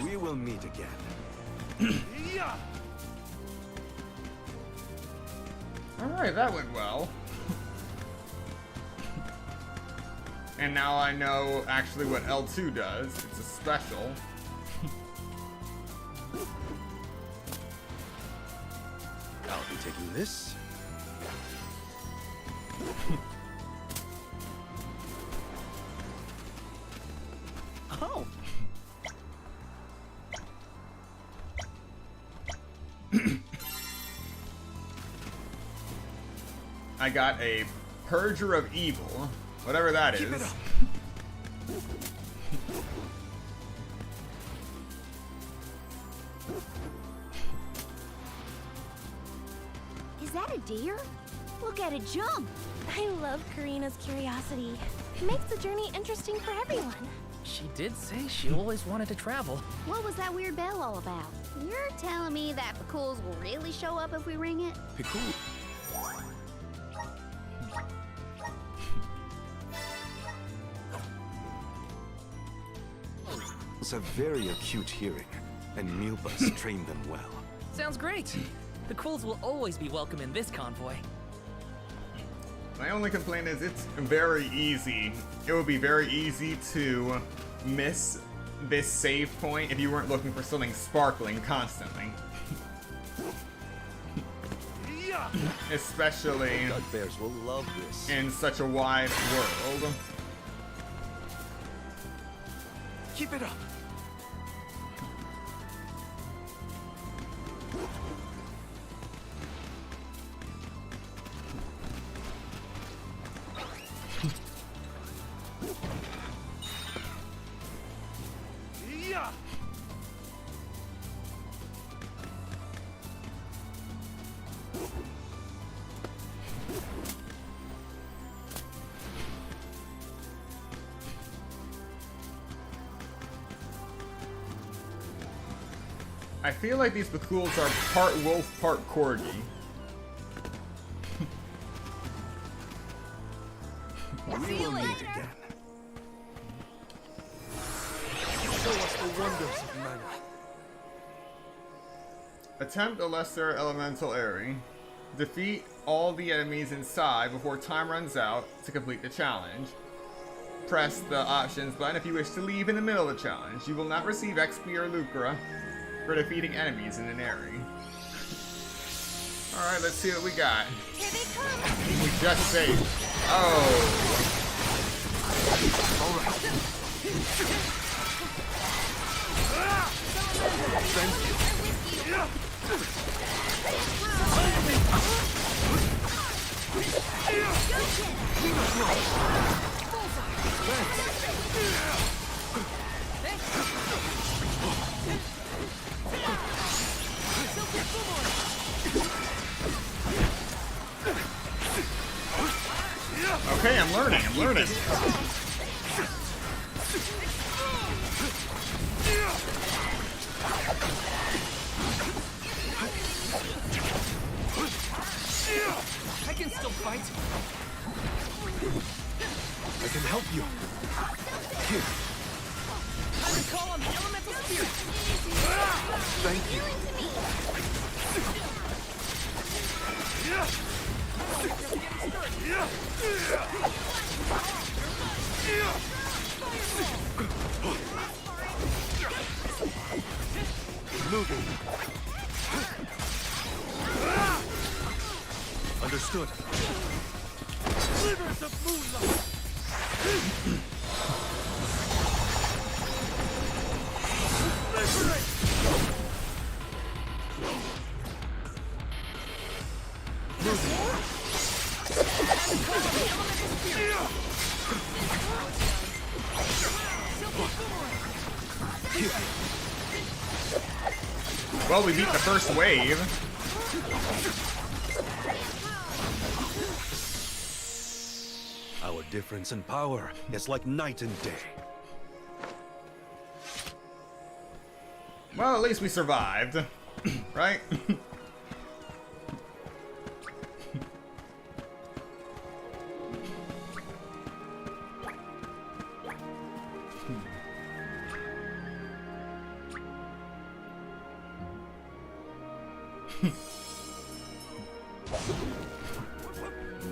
We will meet again. Alright, that went well. And now I know actually what L2 does. It's a special. I'll be taking this. Oh! I got a Purger of Evil, whatever that Keep it is. up. Is that a deer? Look at it jump! I love Karina's curiosity. It makes the journey interesting for everyone. She did say she always wanted to travel. What was that weird bell all about? You're telling me that Picools will really show up if we ring it? Pickle. It's a very acute hearing, and Milbus trained them well. Sounds great. The Quills will always be welcome in this convoy. My only complaint is it's very easy. It would be very easy to miss this save point if you weren't looking for something sparkling constantly. especially Bugbears will love this. in such a wide world. Keep it up. I feel like these Bakuls are part wolf, part corgi. We will meet again. Show us the wonders of mana. Attempt a lesser elemental area. Defeat all the enemies inside before time runs out to complete the challenge. Press the options button if you wish to leave in the middle of the challenge. You will not receive XP or lucre for defeating enemies in an area. Alright, let's see what we got. Here they come! We just saved. Oh. Alright. Thank you. Okay, I'm learning. I can still fight. I can help you. Here. I would call on the elemental spirit. Thank you. Moving. Understood. Slivers of moonlight. Well, we beat the first wave. Our difference in power is like night and day. Well, at least we survived. Right?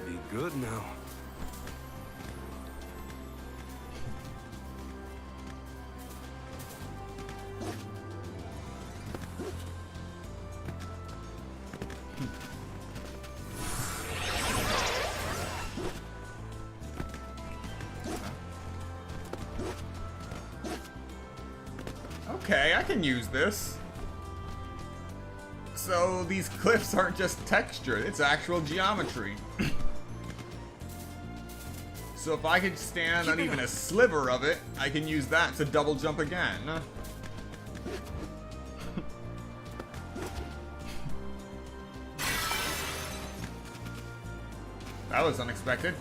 Be good now. Okay, I can use this. So these cliffs aren't just texture, it's actual geometry. So if I could stand on even a sliver of it, I can use that to double jump again. That was unexpected.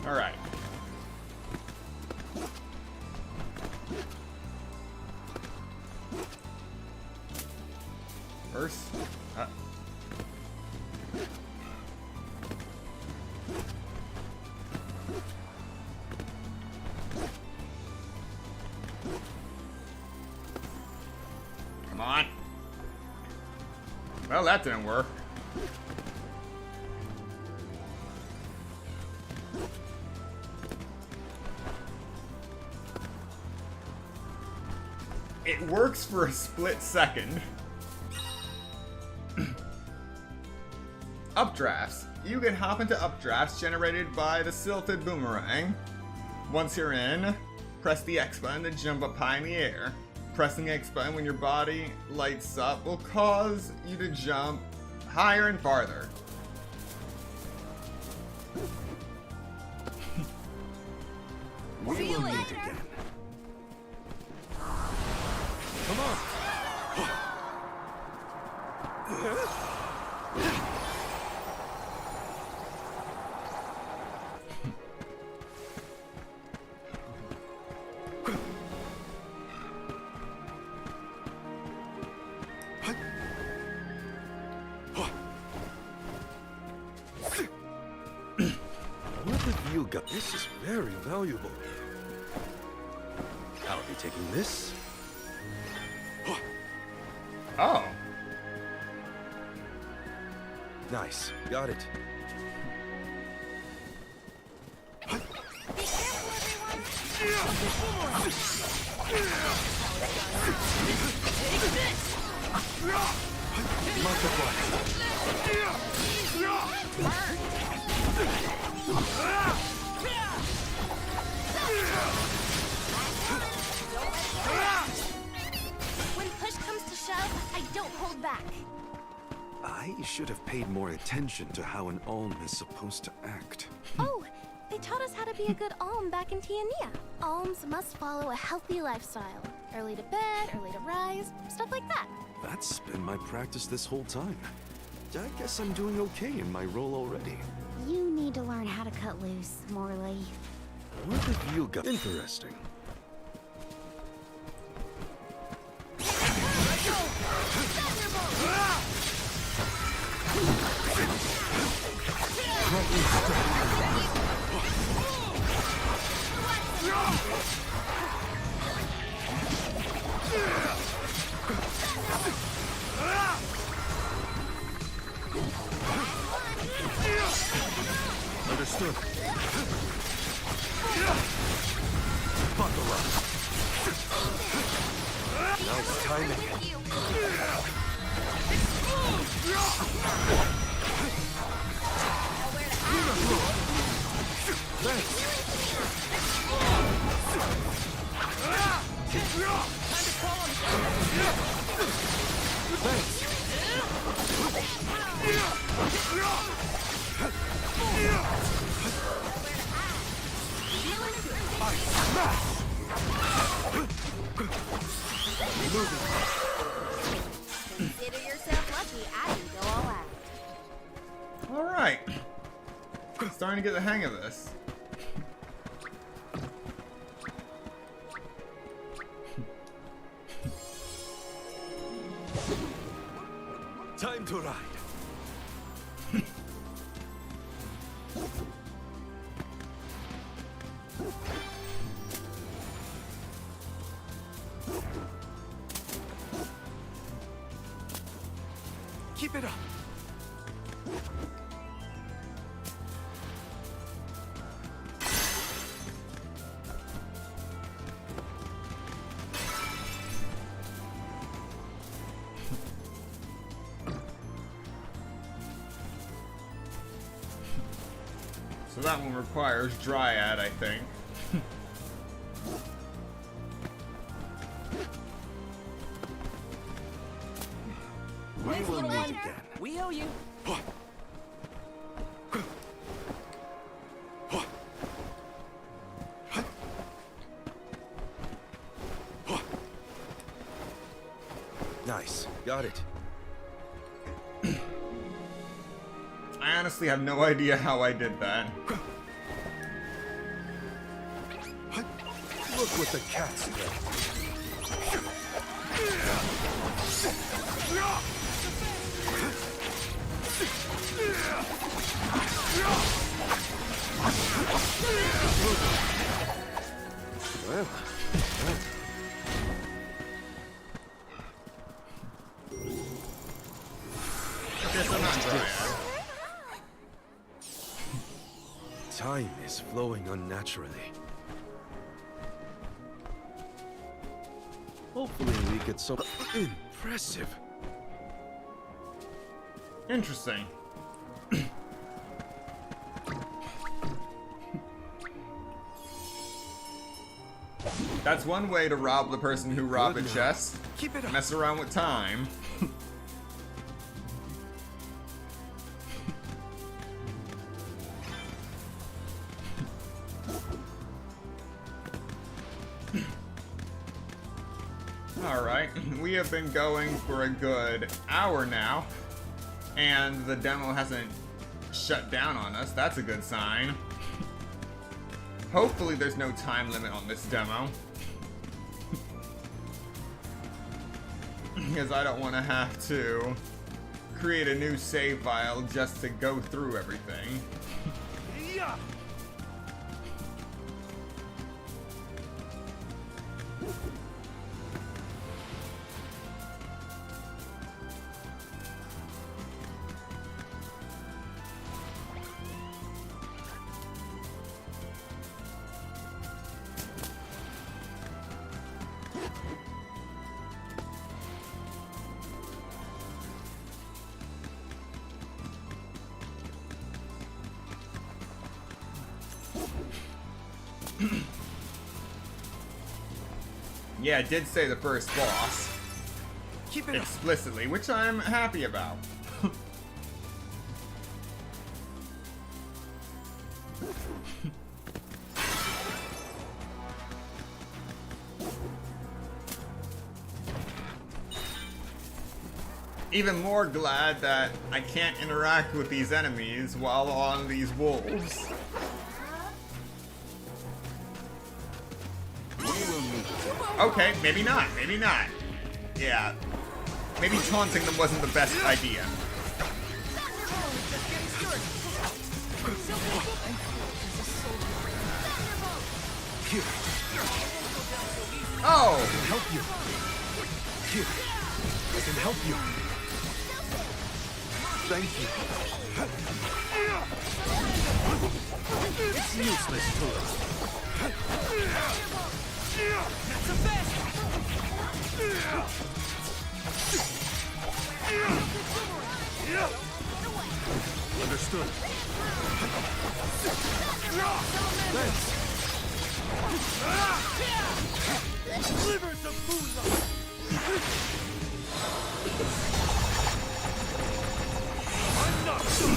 All right. First, come on. Well, that didn't work. It works for a split second. Updrafts. You can hop into updrafts generated by the Silted Boomerang. Once you're in, press the X button to jump up high in the air. Pressing X button when your body lights up will cause you to jump higher and farther. We will meet again. Come on. What have you got? This is very valuable. I'll be taking this. Oh. Nice. Got it. When push comes to shove, I don't hold back. I should have paid more attention to how an Olm is supposed to act. Oh, they taught us how to be a good Olm back in Tiania. Olms must follow a healthy lifestyle. Early to bed, early to rise, stuff like that. That's been my practice this whole time. I guess I'm doing okay in my role already. You need to learn how to cut loose, Morley. What have you got? Interesting. Understood. Buckle up. Nice timing. Consider yourself lucky I didn't go all out. Alright. Starting to get the hang of this. Time to ride. Keep it up. So that one requires Dryad, I think. We will meet again. We owe you. Nice. Got it. I honestly have no idea how I did that. Look what the cat's done. Well, Guess I'm not Dryad. time is flowing unnaturally. Hopefully we get some... Impressive. Interesting. That's one way to rob the person who robbed a Good now. chest. Keep it up. Mess around with time. Alright, we have been going for a good hour now, and the demo hasn't shut down on us. That's a good sign. Hopefully there's no time limit on this demo. Because I don't want to have to create a new save file just to go through everything. Yeah, it did say the first boss. Keep it up. Explicitly, which I'm happy about. Even more glad that I can't interact with these enemies while on these wolves. Okay, maybe not, maybe not. Yeah. Maybe taunting them wasn't the best idea. Here, Oh! help you. Here, I can help you. Thank you. It's useless to Understood. Thanks. Deliver some food. I'm not done.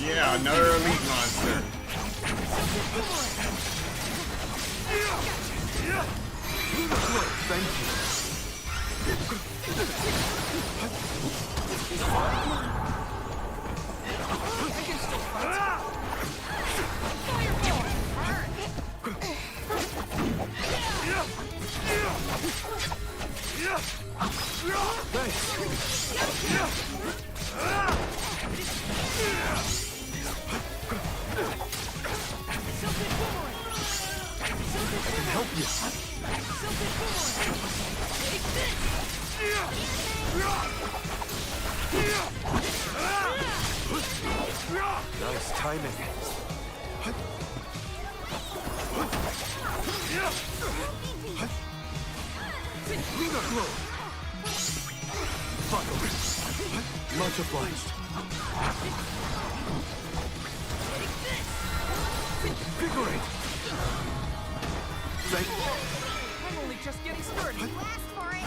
Yeah, another elite monster. Thank you. Nice timing. Lunar glow. Follow. Much obliged. Invigorate. Thank you. I'm only just getting started. You asked for it.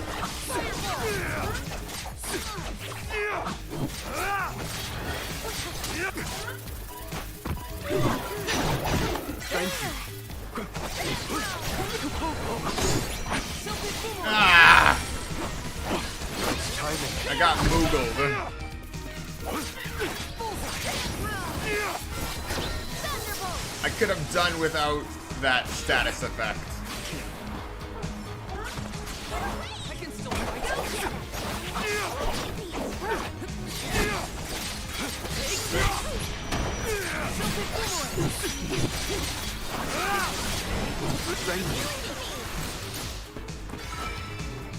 Thank you. Ah! Nice timing. I got moogled. I could have done without that status effect. I can still fight. Thank you.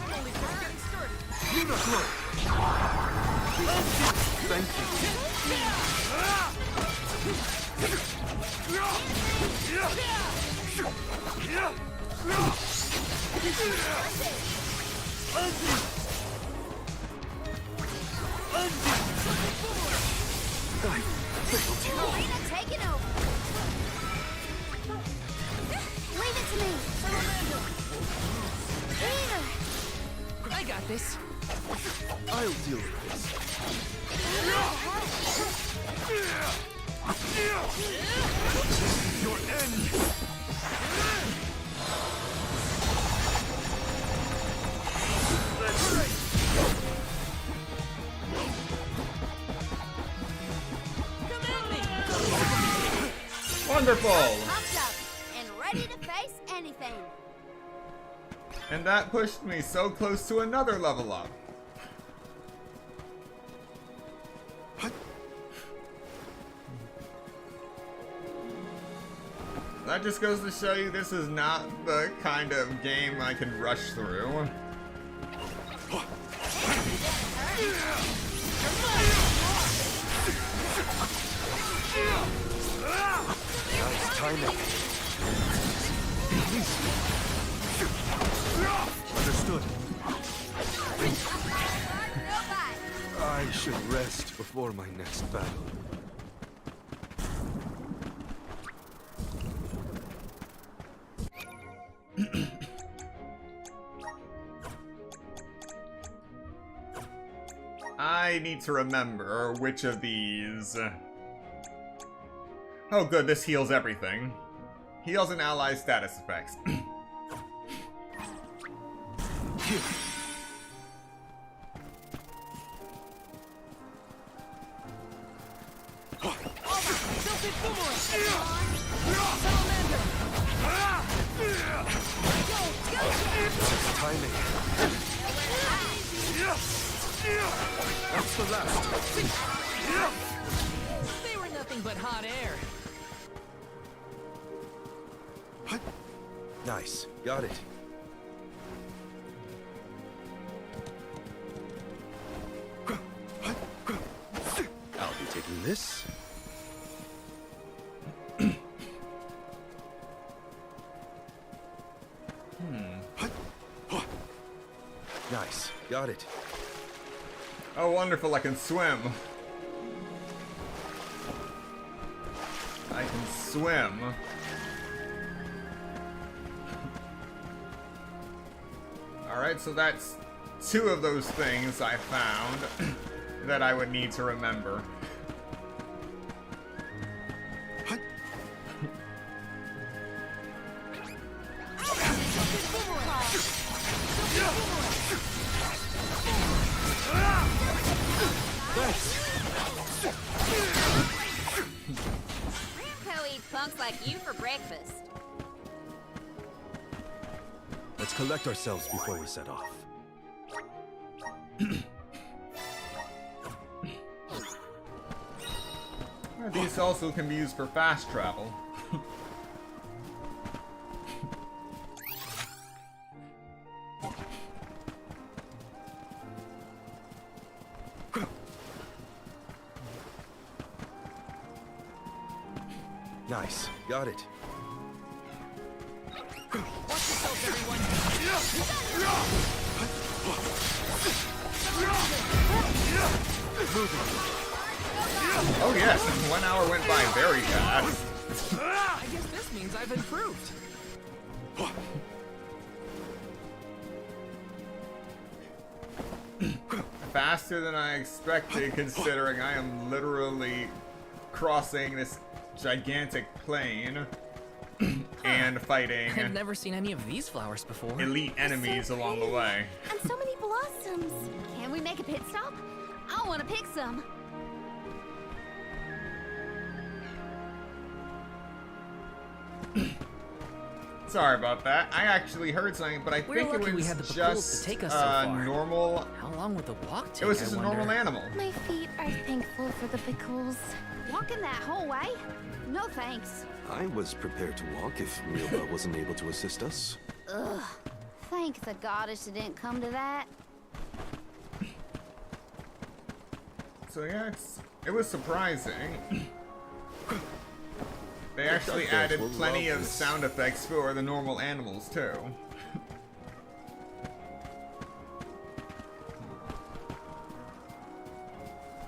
I'm only just getting started. Unicorn! Thank you. I failed you. Lena, take it over. Leave it to me. Lena. I got this. I'll deal with this. Your end! Wonderful! Pumped up and ready to face anything. And that pushed me so close to another level up. That just goes to show you this is not the kind of game I can rush through. Nice timing. Understood. I should rest before my next battle. I need to remember which of these... Oh good, this heals everything. Heals and ally status effects. Timing. That's the last. They were nothing but hot air. Nice. Got it. I'll be taking this. Nice. Got it. Oh wonderful, I can swim. I can swim. Alright, so that's two of those things I found that I would need to remember. Ramco eats punks like you for breakfast. Let's collect ourselves before we set off. These also can be used for fast travel. Nice. Got it. Watch yourself, everyone. Oh yes, 1 hour went by very fast. I guess this means I've improved. Faster than I expected, considering I am literally crossing this gigantic plain and I've fighting never seen any of these flowers before. elite enemies along the way. And so many blossoms. Can we make a pit stop? I want to pick some. Sorry about that. I actually heard something, but I We're think it lucky we was had the Bakuls just to take us a so far. normal. How long would the walk take? It was just I a normal wonder? animal. My feet are thankful for the pickles. Walking that whole way? No thanks. I was prepared to walk if Ryoba wasn't able to assist us. Ugh. Thank the goddess it didn't come to that. So yeah, it was surprising. They actually Duck added Bears will plenty love of this. sound effects for the normal animals too.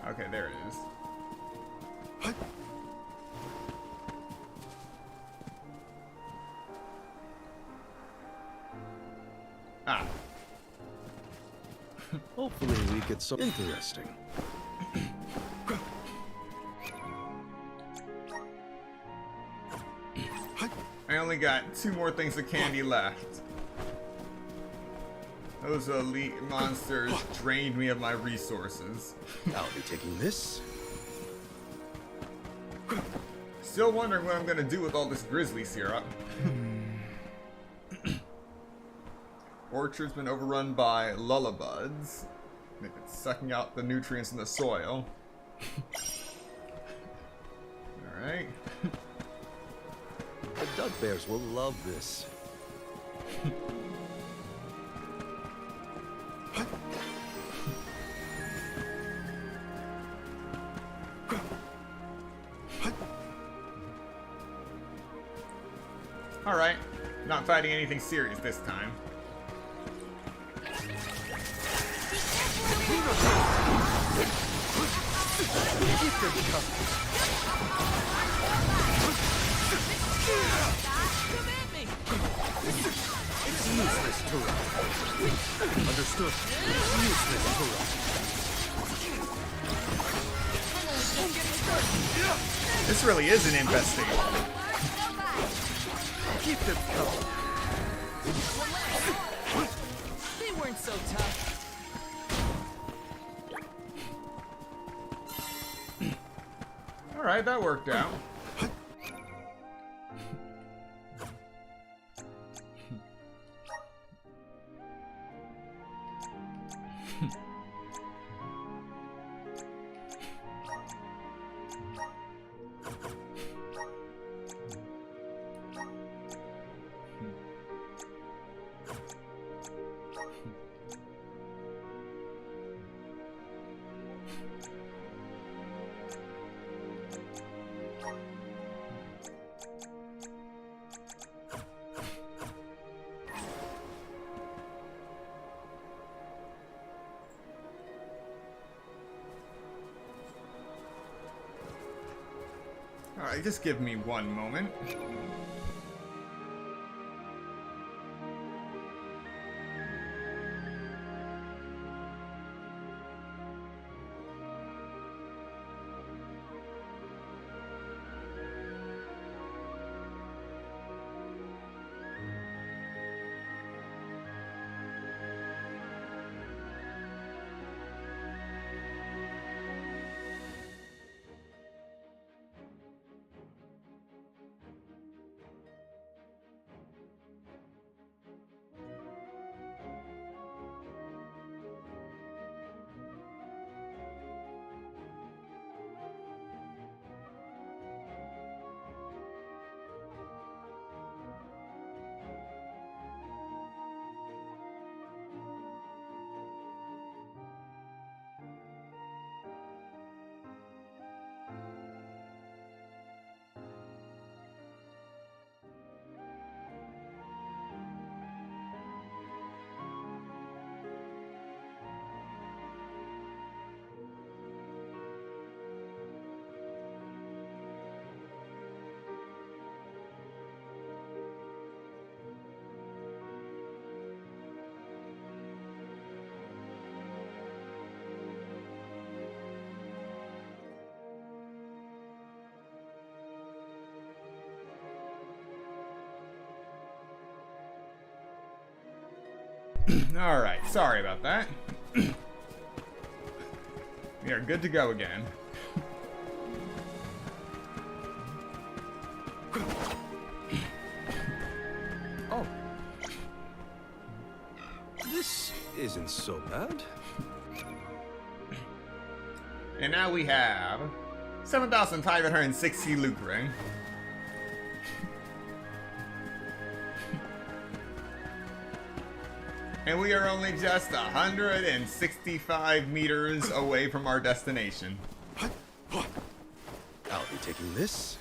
Okay, there it is. Ah. Hopefully we get some interesting. I only got 2 more things of candy left. Those elite monsters drained me of my resources. I'll be taking this. Still wondering what I'm gonna do with all this grizzly syrup. Orchard's been overrun by lullabuds. They've been sucking out the nutrients in the soil. Alright. The duck bears will love this. Alright. Not fighting anything serious this time. Come at me! It's useless turret. Understood. Useless turret. This really is an infestation. Keep them coming. They weren't so tough. Alright, that worked out. Alright, just give me one moment. Alright, sorry about that. We are good to go again. isn't so bad. And now we have 7,560 lucre. And we are only just 165 meters away from our destination. I'll be taking this.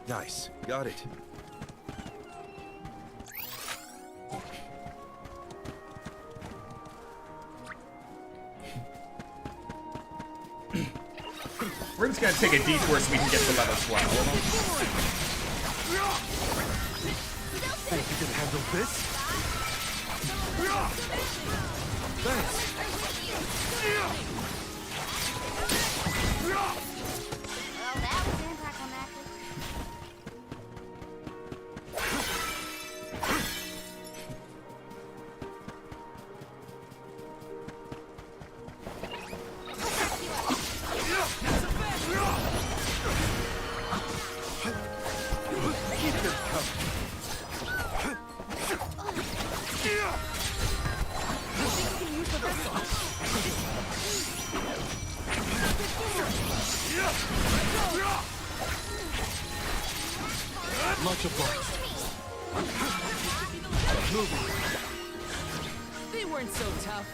Nice, got it. We're just gonna take a detour so we can get to level 12. Think you can handle this? Thanks. Well, that was anticlimactic. Keep them coming. Much obliged. They weren't so tough.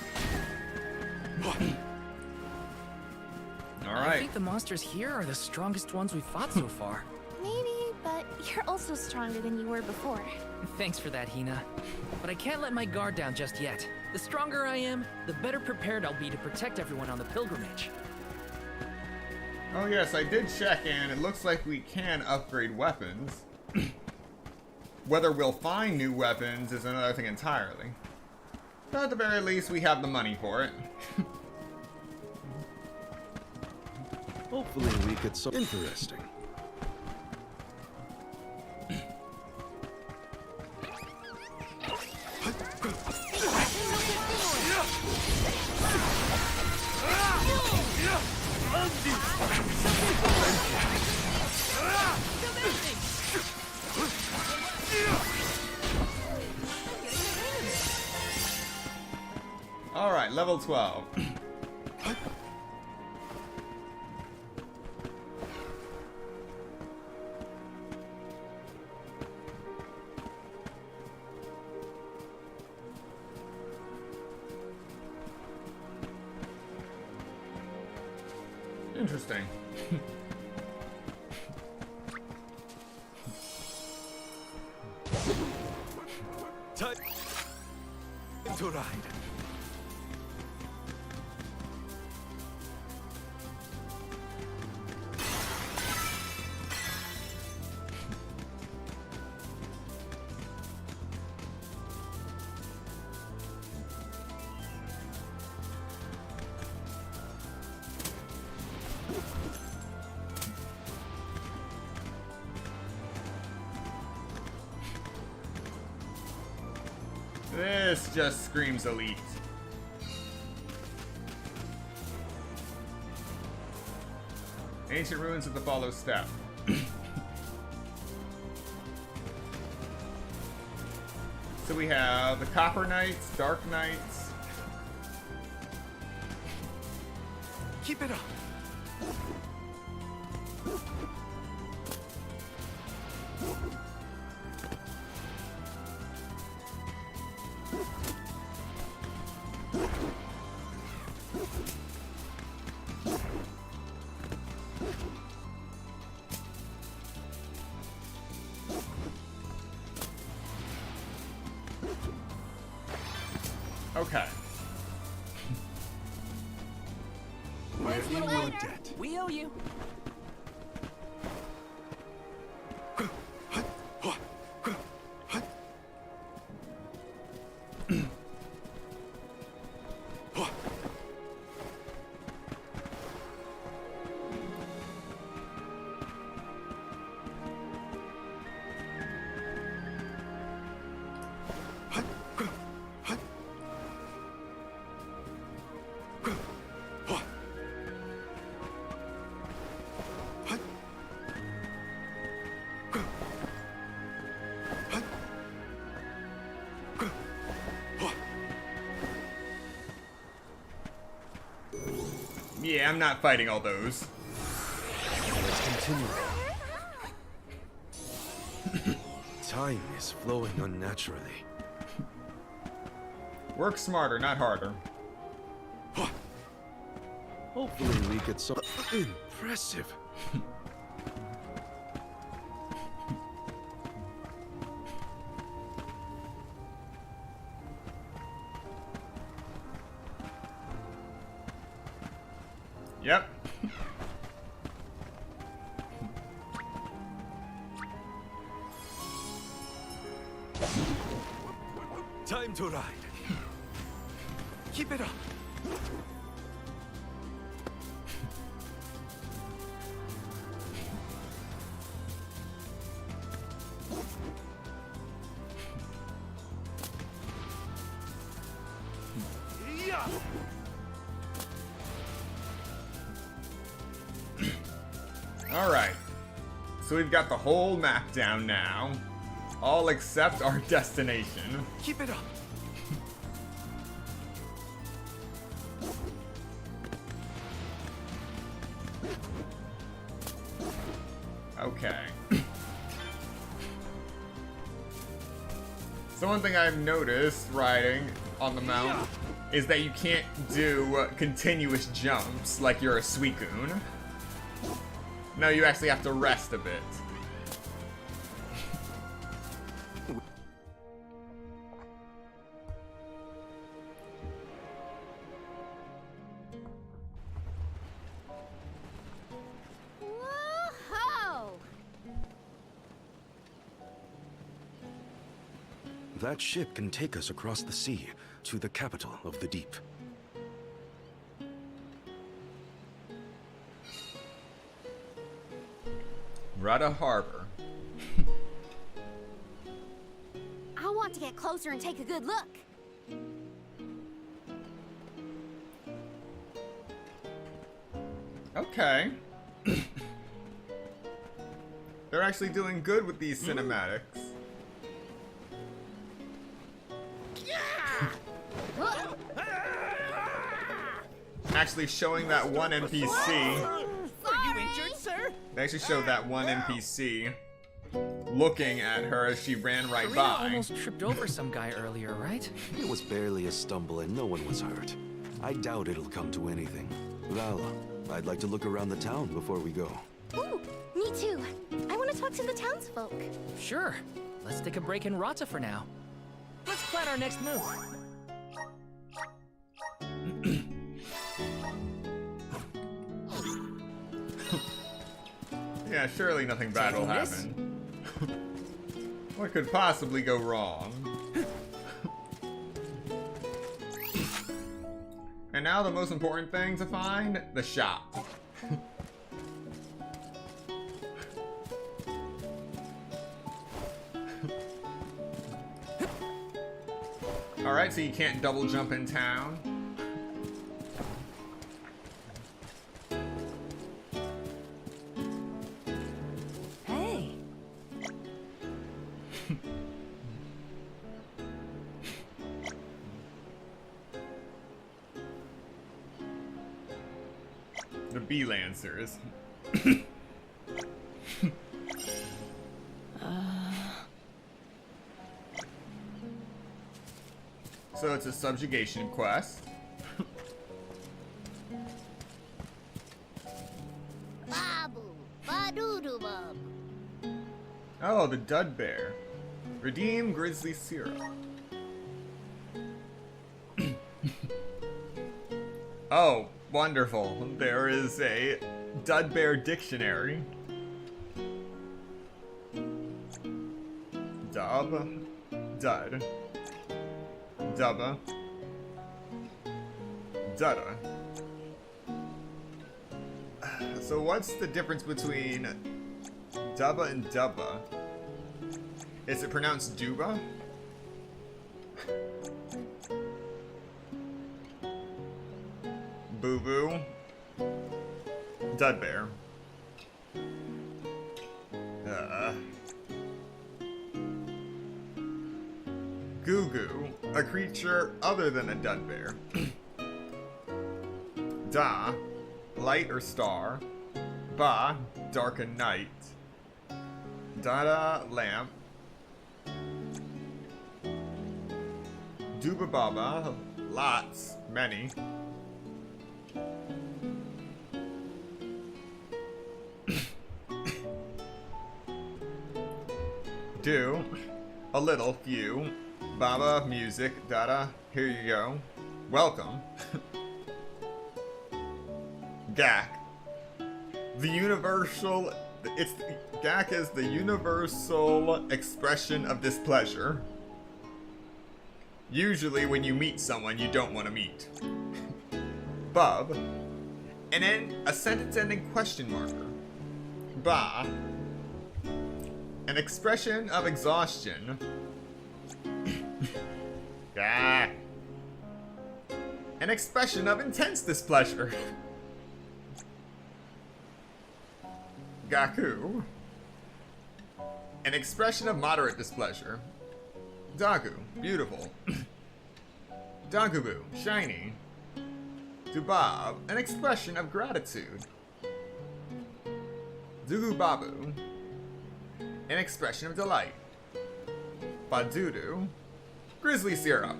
All I right. think the monsters here are the strongest ones we've fought so far. Maybe, but you're also stronger than you were before. Thanks for that, Hina. But I can't let my guard down just yet. The stronger I am, the better prepared I'll be to protect everyone on the pilgrimage. Oh yes, I did check in. It looks like we can upgrade weapons. Whether we'll find new weapons is another thing entirely. But at the very least, we have the money for it. Hopefully we get some interesting. Alright, level 12. Interesting. Time to ride. This just screams elite. Ancient ruins of the Follow Step. So we have the Copper Knights, Dark Knights. Keep it up. Okay. We're in your debt. We owe you. I'm not fighting all those. Let's continue. Time is flowing unnaturally. Work smarter, not harder. Hopefully we get some impressive. Yep. Time to ride. Keep it up. Alright. So we've got the whole map down now. All except our destination. Keep it up. Okay. So one thing I've noticed riding on the mount is that you can't do continuous jumps like you're a Suicune. No, you actually have to rest a bit. Whoa! That ship can take us across the sea to the capital of the deep. Rudda Harbor. I want to get closer and take a good look. Okay. They're actually doing good with these cinematics. Actually showing that one NPC. Are you injured, sir? They actually showed that one NPC looking at her as she ran right Karina by. almost tripped over some guy earlier, right? It was barely a stumble and no one was hurt. I doubt it'll come to anything. Val, I'd like to look around the town before we go. Ooh, me too. I want to talk to the townsfolk. Sure. Let's take a break in Rata for now. Let's plan our next move. Yeah, surely nothing bad will Taking this? happen. What could possibly go wrong? And now the most important thing to find, the shop. Alright, so you can't double jump in town. Hey. The bee lancers. So it's a subjugation quest. Babu, badoodoo bub. Oh, the Dud Bear. Redeem Grizzly Syrup. Oh, wonderful. There is a Dud Bear dictionary. Dub. Dud. Dubba. Dudda. So what's the difference between Dubba and Dubba? Is it pronounced Duba? Boo Boo. Dud Bear. Goo Goo, a creature other than a Dud Bear. Da. light or star. Ba, darken night. Dada, lamp. Duba baba, lots, many. Do, a little, few. Baba, music, dada, here you go. Welcome. Gak. The universal, Gak is the universal expression of displeasure. Usually when you meet someone you don't want to meet. Bub. And then a sentence ending question marker. Ba. An expression of exhaustion. Gah. An expression of intense displeasure. Gaku. An expression of moderate displeasure. Dagu, beautiful. Dagubu, shiny. Dubab, an expression of gratitude. Dugubabu, an expression of delight. Badudu, grizzly syrup.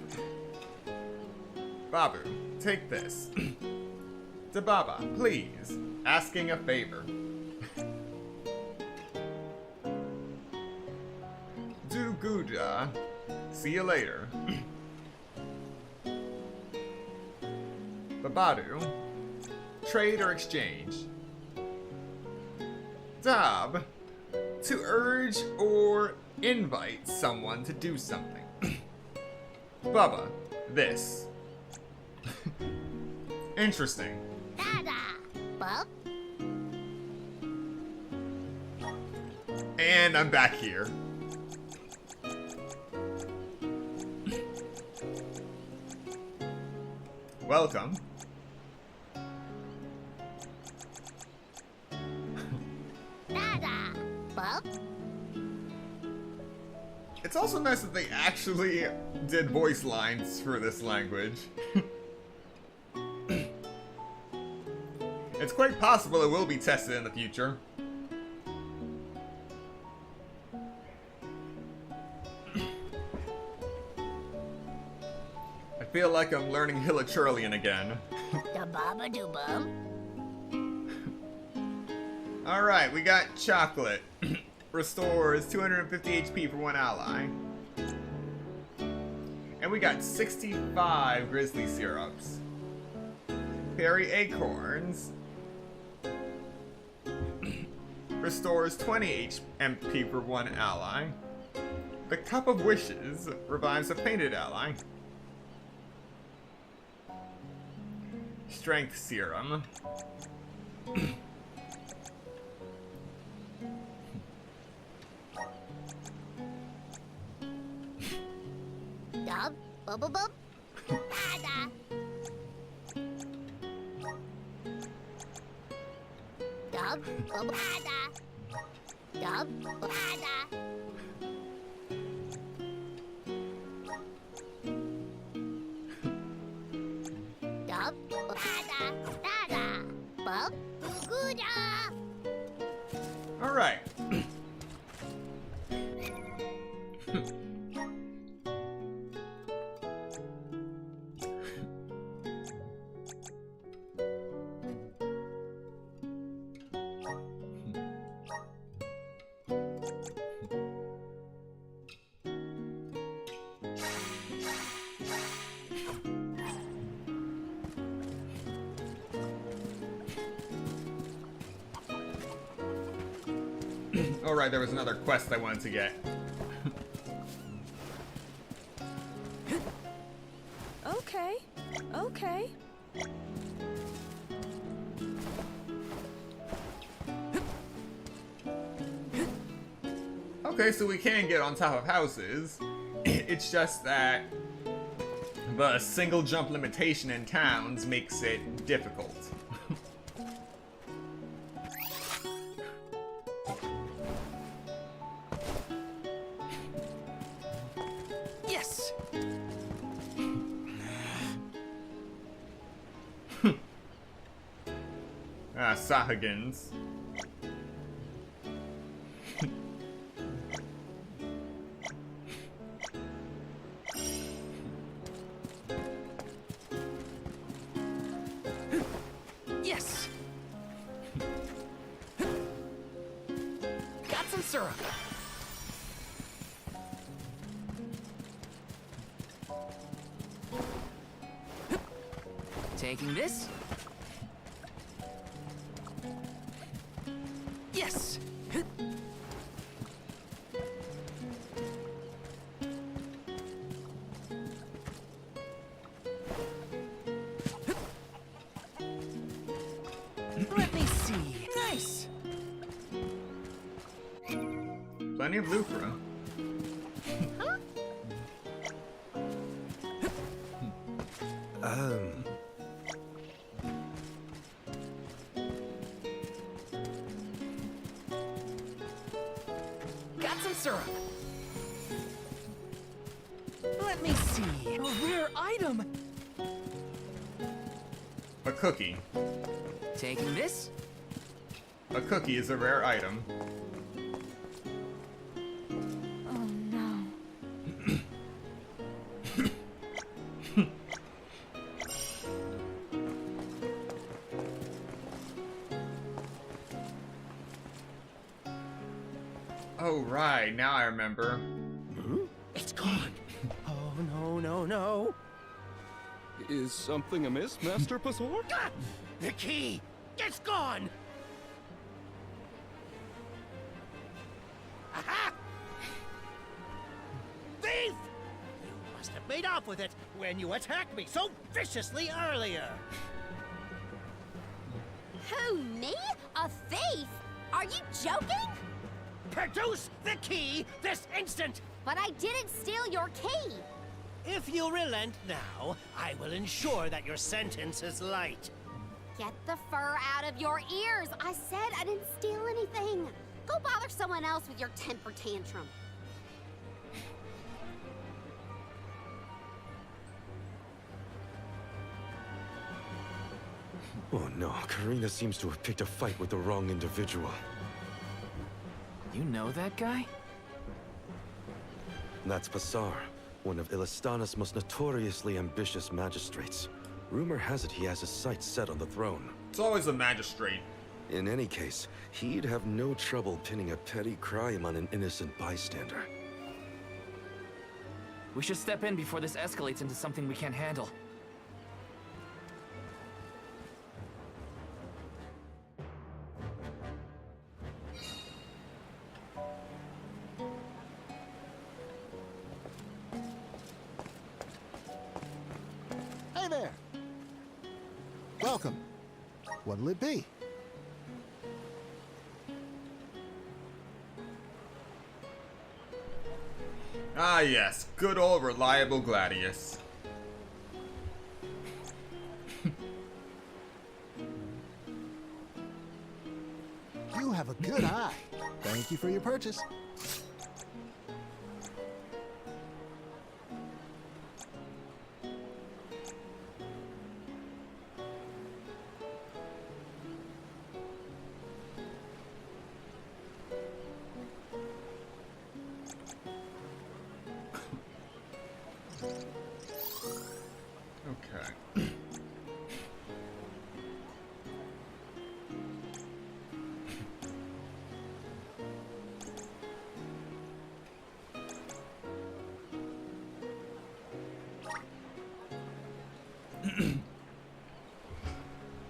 Babu, take this. Dababa, please, asking a favor. Duguja, see you later. Babadu, trade or exchange. Dab, to urge or invite someone to do something. Bubba, this. Interesting. Dada. Bub? And I'm back here. Welcome. Dada. Bub? It's also nice that they actually did voice lines for this language. It's quite possible it will be tested in the future. I feel like I'm learning Hilichurlian again. Da baba do bum. Alright, we got chocolate. Restores 250 HP for one ally. And we got 65 grizzly syrups. Berry acorns. Restores 20 MP for one ally. The Cup of Wishes revives a fainted ally. Strength serum. Dub. Bub bub bub. Dada. Dub. Bub. Dada. Dub. Dada. Dub. Dada. Dada. Bub. Guda. Alright. Alright, there was another quest I wanted to get. Okay. Okay. Okay, so we can get on top of houses. It's just that the single jump limitation in towns makes it difficult. Yes! Sahagins. Yes! Got some syrup. Taking this. Yes! Let me see. Nice! Plenty of Lucra. Got some syrup. Let me see. A rare item. A cookie. Taking this. A cookie is a rare item. Oh no. Oh, right. Now I remember. It's gone. Oh, no, no, no. Is something amiss, Master Pasor? Ah! The key! It's gone! Aha! Thief! You must have made off with it when you attacked me so viciously earlier. Who, me? A thief? Are you joking? Produce the key this instant! But I didn't steal your key. If you relent now, I will ensure that your sentence is light. Get the fur out of your ears. I said I didn't steal anything. Go bother someone else with your temper tantrum. Oh no, Karina seems to have picked a fight with the wrong individual. You know that guy? That's Pasar, one of Ilistana's most notoriously ambitious magistrates. Rumor has it he has his sights set on the throne. It's always a magistrate. In any case, he'd have no trouble pinning a petty crime on an innocent bystander. We should step in before this escalates into something we can't handle. Hey there! Welcome. What'll it be? Ah yes, good old reliable Gladius. You have a good eye. Thank you for your purchase. Okay.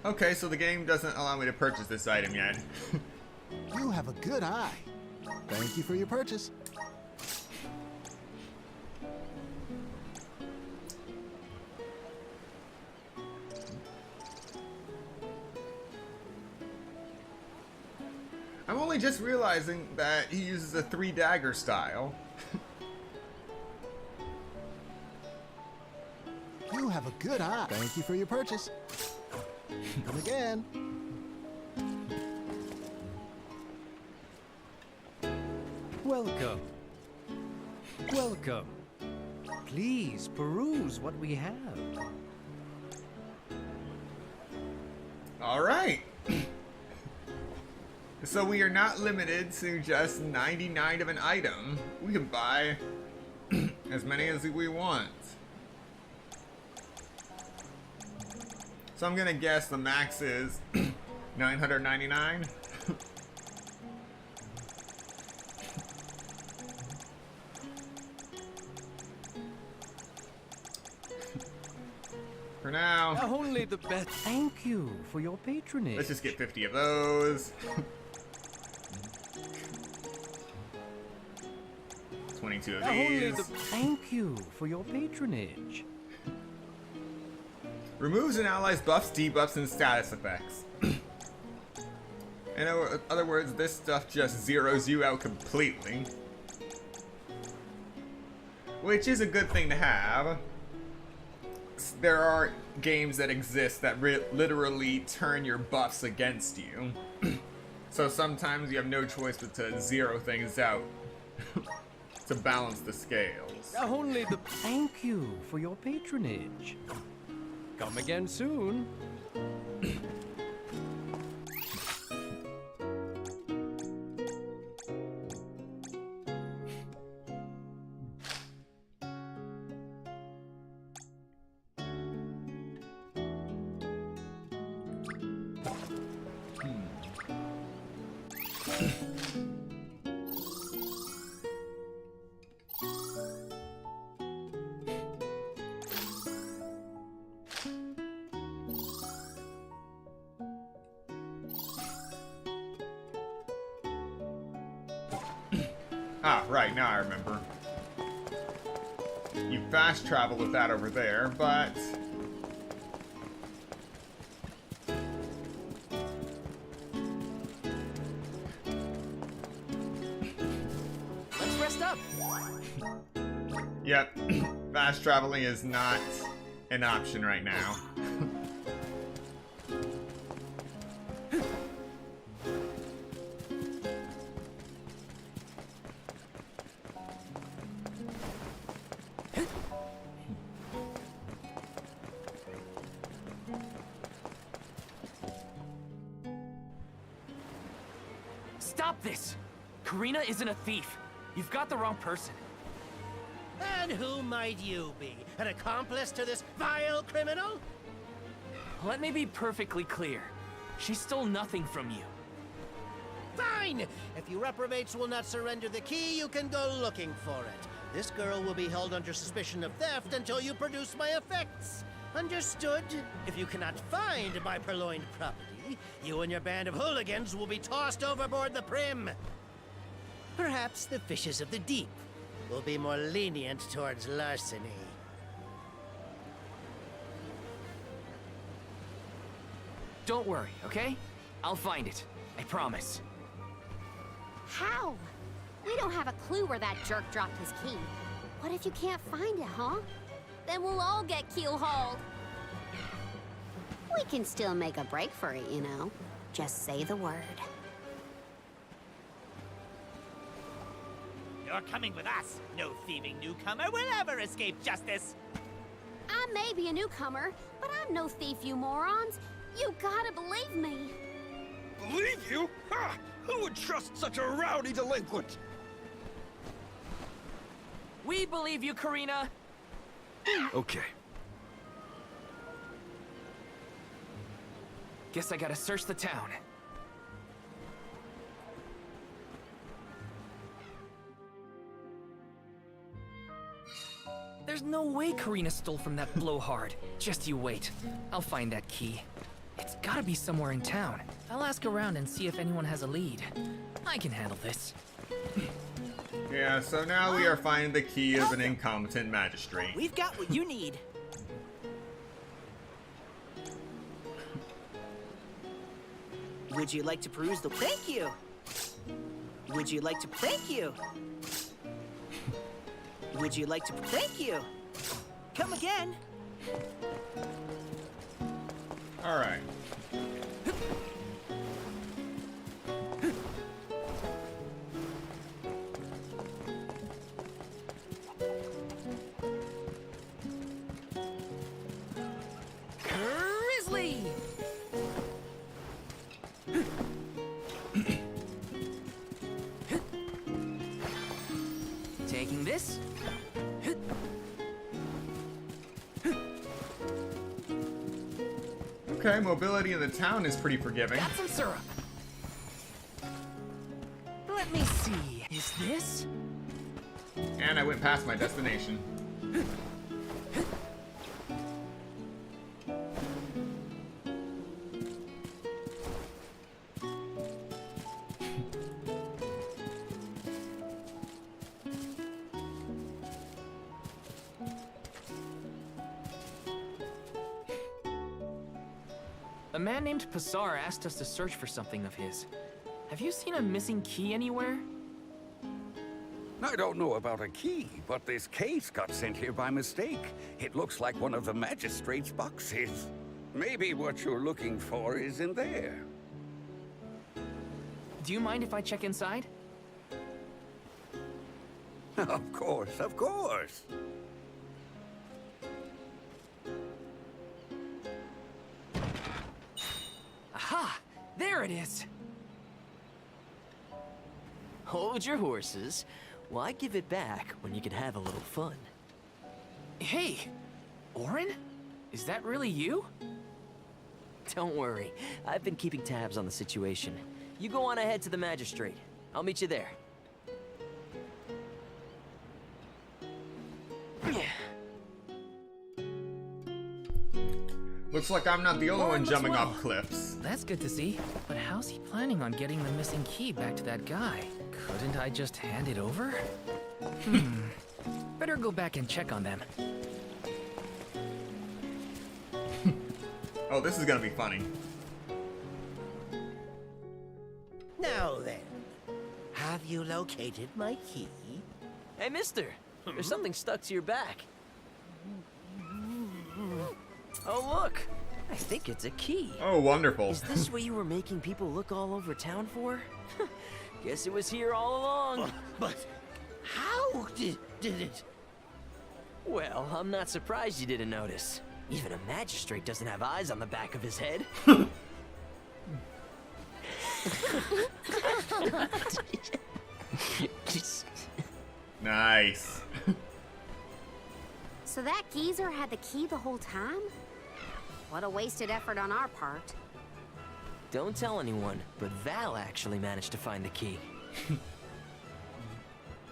Okay, so the game doesn't allow me to purchase this item yet. You have a good eye. Thank you for your purchase. I'm only just realizing that he uses a 3-dagger style. You have a good eye. Thank you for your purchase. Come again. Welcome. Welcome. Please peruse what we have. Alright. So we are not limited to just 99 of an item. We can buy as many as we want. So I'm gonna guess the max is 999. For now. Only the best. Thank you for your patronage. Let's just get 50 of those. 22 of these. Thank you for your patronage. Removes an ally's buffs, debuffs, and status effects. In other words, this stuff just zeroes you out completely. Which is a good thing to have. There are games that exist that literally turn your buffs against you. So sometimes you have no choice but to zero things out to balance the scales. Only the thank you for your patronage. Come again soon. Ah, right, now I remember. You fast travel with that over there, but... Let's rest up. Yep, fast traveling is not an option right now. Stop this! Karina isn't a thief. You've got the wrong person. And who might you be? An accomplice to this vile criminal? Let me be perfectly clear. She stole nothing from you. Fine! If you reprobates will not surrender the key, you can go looking for it. This girl will be held under suspicion of theft until you produce my effects. Understood? If you cannot find my purloined property, you and your band of hooligans will be tossed overboard the Prim. Perhaps the fishes of the deep will be more lenient towards larceny. Don't worry, okay? I'll find it. I promise. How? We don't have a clue where that jerk dropped his key. What if you can't find it, huh? Then we'll all get keel-hauled. We can still make a break for it, you know. Just say the word. You're coming with us. No thieving newcomer will ever escape justice. I may be a newcomer, but I'm no thief, you morons. You gotta believe me. Believe you? Ha! Who would trust such a rowdy delinquent? We believe you, Karina. Okay. Guess I gotta search the town. There's no way Karina stole from that blowhard. Just you wait. I'll find that key. It's gotta be somewhere in town. I'll ask around and see if anyone has a lead. I can handle this. Yeah, so now we are finding the key of an incompetent magistrate. We've got what you need. Would you like to peruse the... Thank you! Would you like to... Thank you! Would you like to... Thank you! Come again! Alright. Grizzly! this? Okay, mobility in the town is pretty forgiving. Got some syrup. Let me see. Is this? And I went past my destination. A man named Passar asked us to search for something of his. Have you seen a missing key anywhere? I don't know about a key, but this case got sent here by mistake. It looks like one of the magistrate's boxes. Maybe what you're looking for is in there. Do you mind if I check inside? Of course, of course. Aha! There it is! Hold your horses. Why give it back when you can have a little fun? Hey! Orin? Is that really you? Don't worry. I've been keeping tabs on the situation. You go on ahead to the magistrate. I'll meet you there. Looks like I'm not the only one jumping off cliffs. That's good to see. But how's he planning on getting the missing key back to that guy? Couldn't I just hand it over? Better go back and check on them. Oh, this is gonna be funny. Now then, have you located my key? Hey, mister! There's something stuck to your back. Oh, look! I think it's a key. Oh, wonderful. Is this what you were making people look all over town for? Guess it was here all along. But how did it? Well, I'm not surprised you didn't notice. Even a magistrate doesn't have eyes on the back of his head. Nice. So that geezer had the key the whole time? What a wasted effort on our part. Don't tell anyone, but Val actually managed to find the key.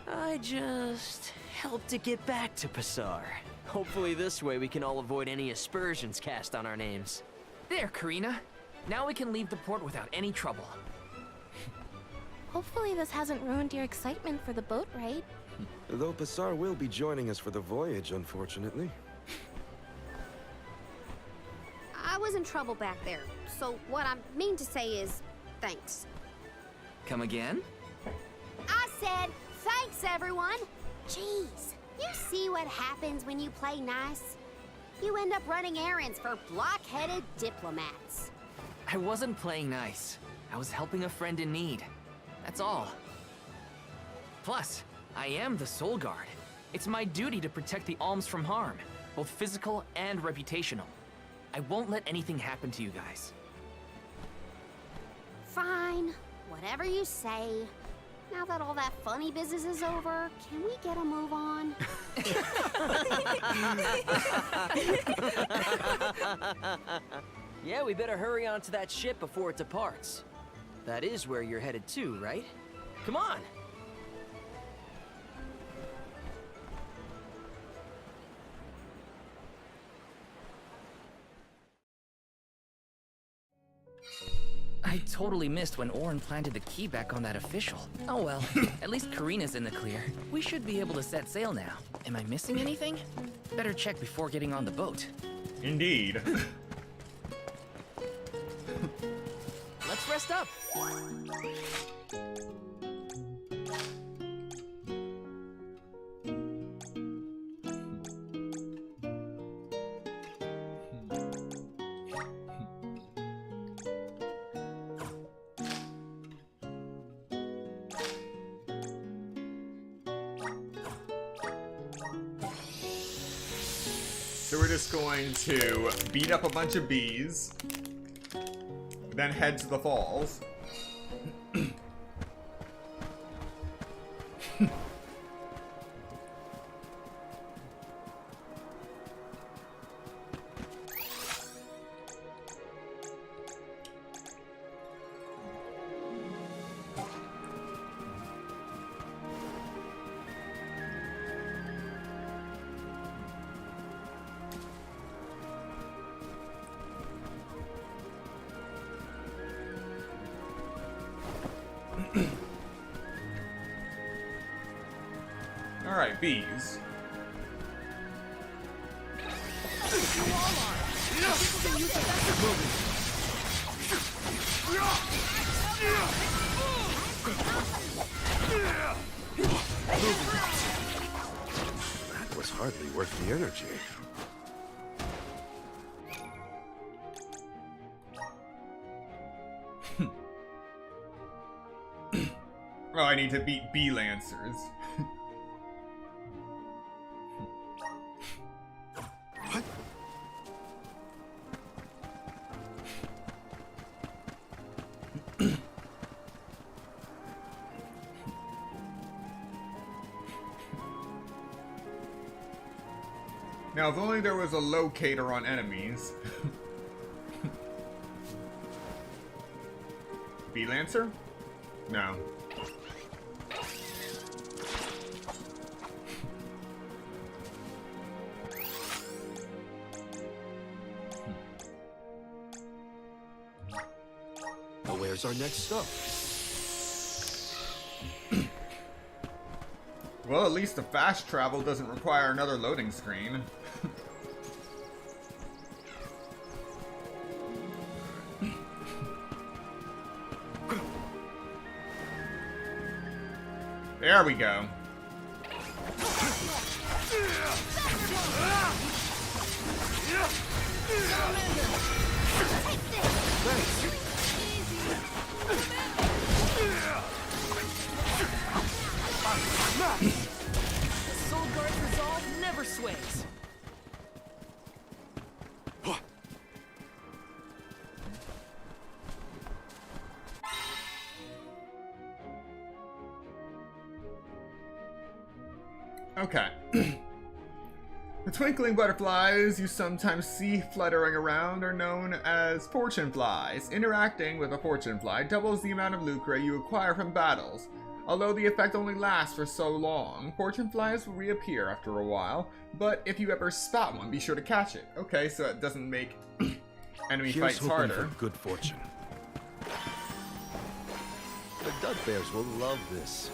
I just helped to get back to Passar. Hopefully this way we can all avoid any aspersions cast on our names. There, Karina. Now we can leave the port without any trouble. Hopefully this hasn't ruined your excitement for the boat ride. Though Passar will be joining us for the voyage, unfortunately. I was in trouble back there, so what I mean to say is, thanks. Come again? I said, thanks everyone! Jeez, you see what happens when you play nice? You end up running errands for block-headed diplomats. I wasn't playing nice. I was helping a friend in need. That's all. Plus, I am the Soul Guard. It's my duty to protect the alms from harm, both physical and reputational. I won't let anything happen to you guys. Fine, whatever you say. Now that all that funny business is over, can we get a move on? Yeah, we better hurry on to that ship before it departs. That is where you're headed to, right? Come on! I totally missed when Orin planted the key back on that official. Oh well, at least Karina's in the clear. We should be able to set sail now. Am I missing anything? Better check before getting on the boat. Indeed. Let's rest up. So we're just going to beat up a bunch of bees, then head to the falls. Alright, bees. That was hardly worth the energy. Oh, I need to beat bee lancers. Now, if only there was a locator on enemies. Bee Lancer? No. Well, where's our next stop? Well, at least the fast travel doesn't require another loading screen. There we go. The Soul Guard's resolve never sways. Okay. The twinkling butterflies you sometimes see fluttering around are known as fortune flies. Interacting with a fortune fly doubles the amount of lucre you acquire from battles. Although the effect only lasts for so long, fortune flies will reappear after a while, but if you ever spot one, be sure to catch it. Okay, so it doesn't make enemy Here's fights hoping harder. for good fortune. The Dud Bears will love this.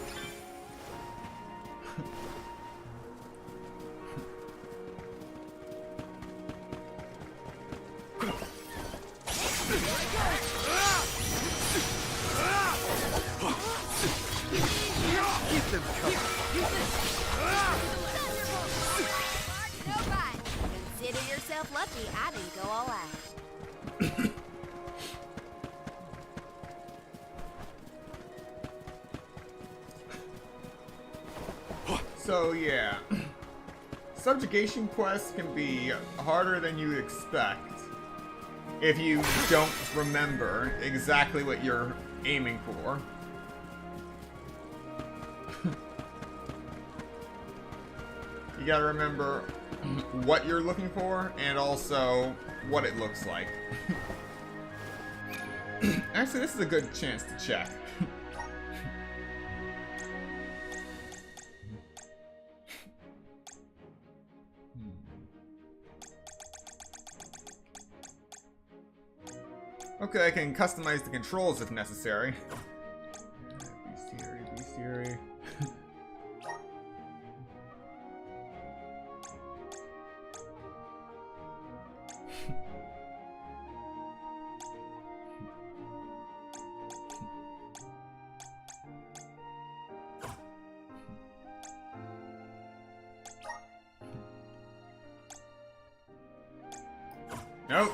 Keep them coming. Consider yourself lucky I didn't go all out. So yeah, subjugation quests can be harder than you expect if you don't remember exactly what you're aiming for. You gotta remember what you're looking for and also what it looks like. Actually, this is a good chance to check. Okay, I can customize the controls if necessary. Bestiary. Nope.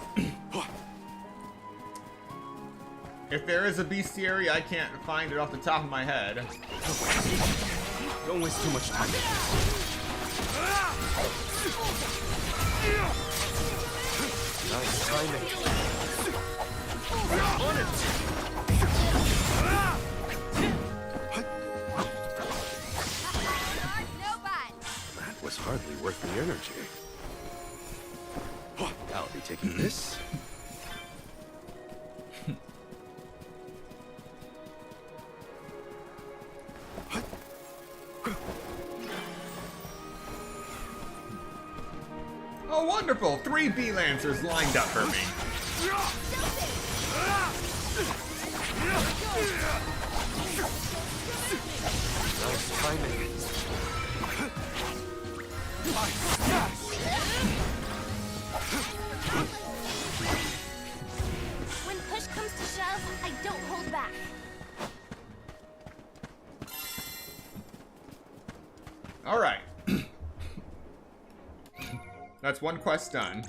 If there is a bestiary, I can't find it off the top of my head. Don't waste too much time. Nice timing. On it. That was hardly worth the energy. I'll be taking this. Oh, wonderful! 3 bee lancers lined up for me. Nice timing. When push comes to shove, I don't hold back. All right. That's one quest done.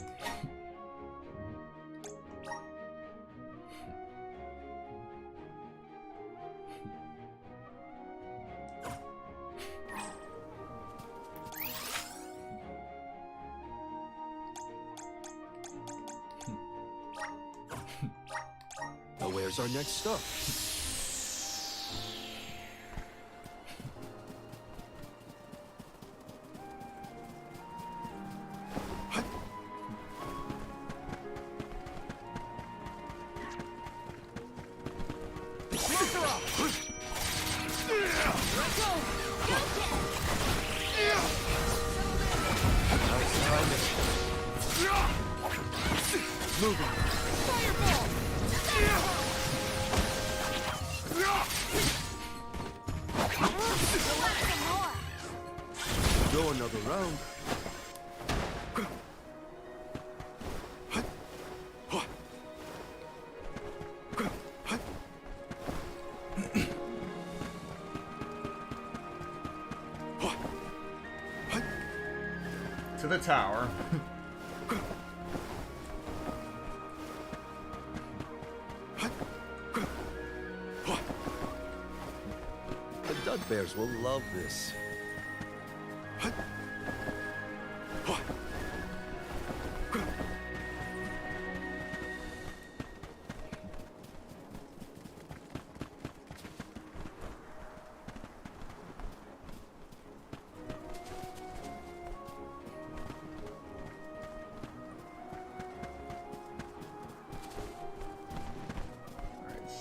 Now where's our next stop? Go another round. To the tower. The Dud Bears will love this.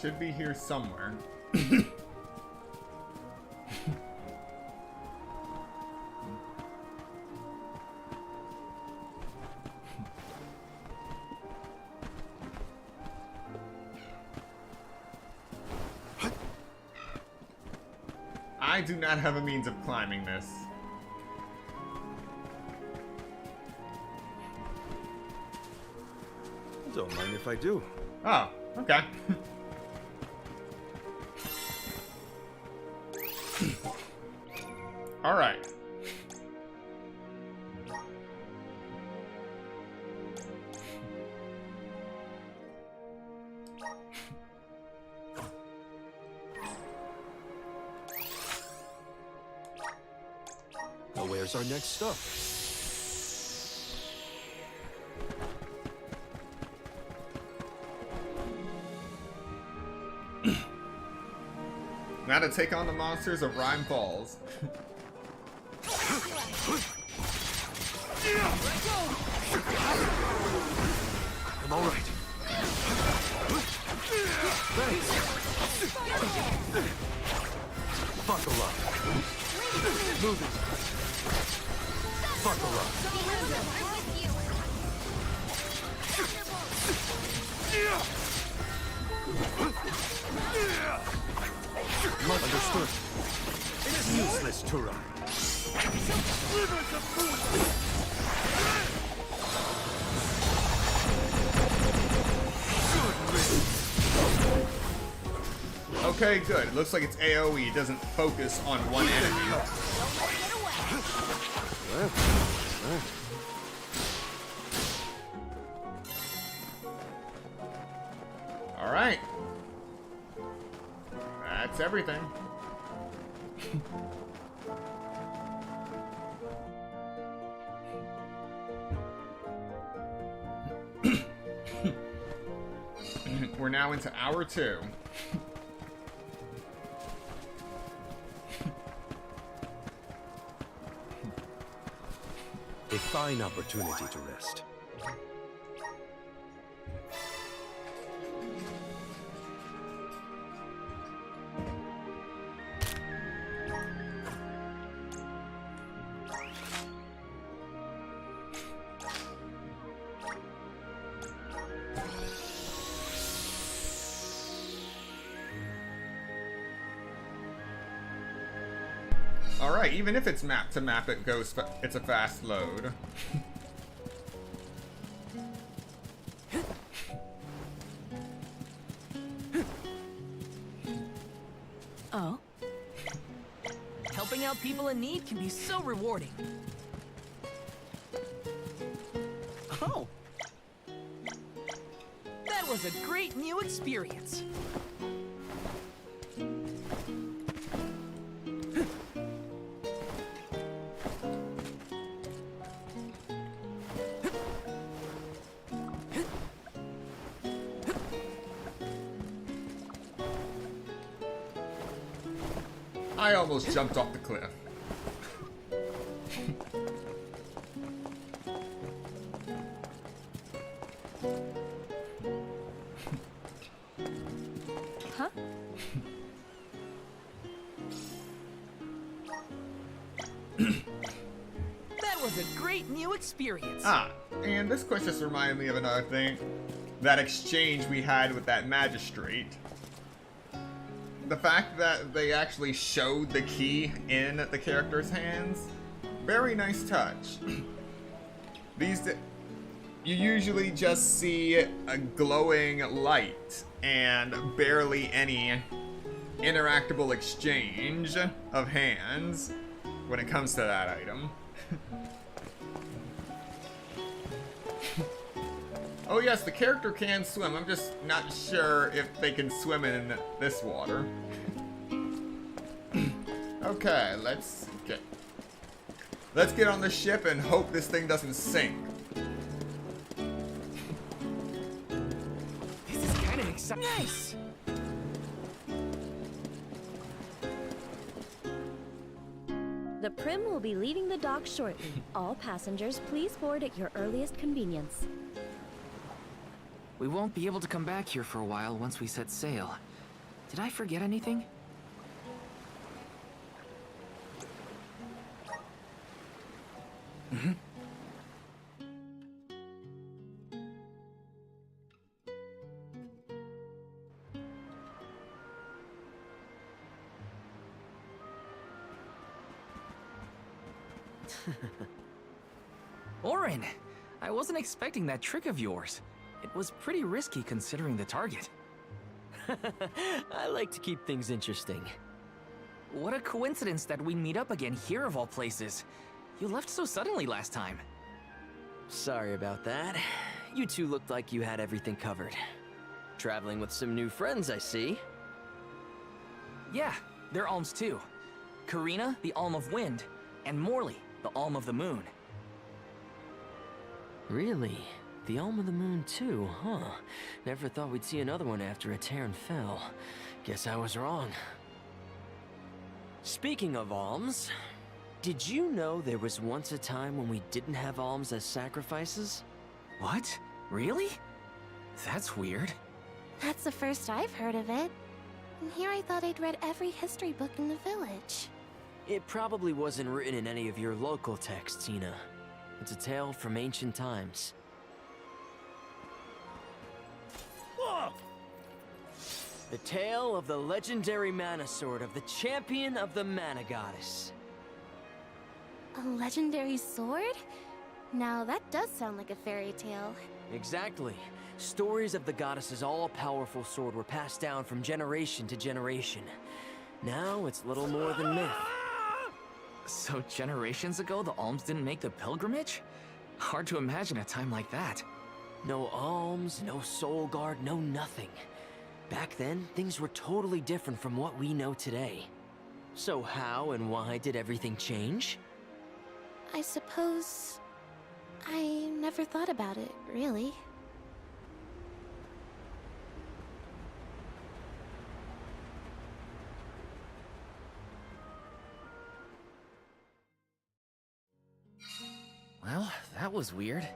Should be here somewhere. I do not have a means of climbing this. Don't mind if I do. Oh, okay. All right. Now where's our next stop? Now to take on the monsters of Rhyme Falls. I'm all right. Thanks. Buckle up. Move it. Buckle up. Understood. It is useless to run. Okay, good. It looks like it's AoE. It doesn't focus on one enemy. All right. That's everything. We're now into hour 2. A fine opportunity to rest. Alright, even if it's map to map, it's a fast load. Oh? Helping out people in need can be so rewarding. Oh! That was a great new experience. I almost jumped off the cliff. Huh? That was a great new experience. Ah, and this quest just reminded me of another thing. That exchange we had with that magistrate. The fact that they actually showed the key in the character's hands, very nice touch. You usually just see a glowing light and barely any interactable exchange of hands when it comes to that item. Oh yes, the character can swim. I'm just not sure if they can swim in this water. Okay, let's get on the ship and hope this thing doesn't sink. This is kind of exciting. Nice. The Prim will be leaving the dock shortly. All passengers, please board at your earliest convenience. We won't be able to come back here for a while once we set sail. Did I forget anything? Mm-hmm. Orin, I wasn't expecting that trick of yours. It was pretty risky considering the target. I like to keep things interesting. What a coincidence that we meet up again here of all places. You left so suddenly last time. Sorry about that. You two looked like you had everything covered. Traveling with some new friends, I see. Yeah, they're Alms too. Karina, the Alm of Wind, and Morley, the Alm of the Moon. Really? The Alm of the Moon too, huh? Never thought we'd see another one after a Terran fell. Guess I was wrong. Speaking of alms, did you know there was once a time when we didn't have alms as sacrifices? What? Really? That's weird. That's the first I've heard of it. And here I thought I'd read every history book in the village. It probably wasn't written in any of your local texts, Ina. It's a tale from ancient times. Whoa! The tale of the legendary mana sword of the champion of the mana goddess. A legendary sword? Now that does sound like a fairy tale. Exactly. Stories of the goddess's all-powerful sword were passed down from generation to generation. Now it's little more than myth. So generations ago, the Alms didn't make the pilgrimage? Hard to imagine a time like that. No alms, no soul guard, no nothing. Back then, things were totally different from what we know today. So how and why did everything change? I suppose... I never thought about it, really. Well, that was weird.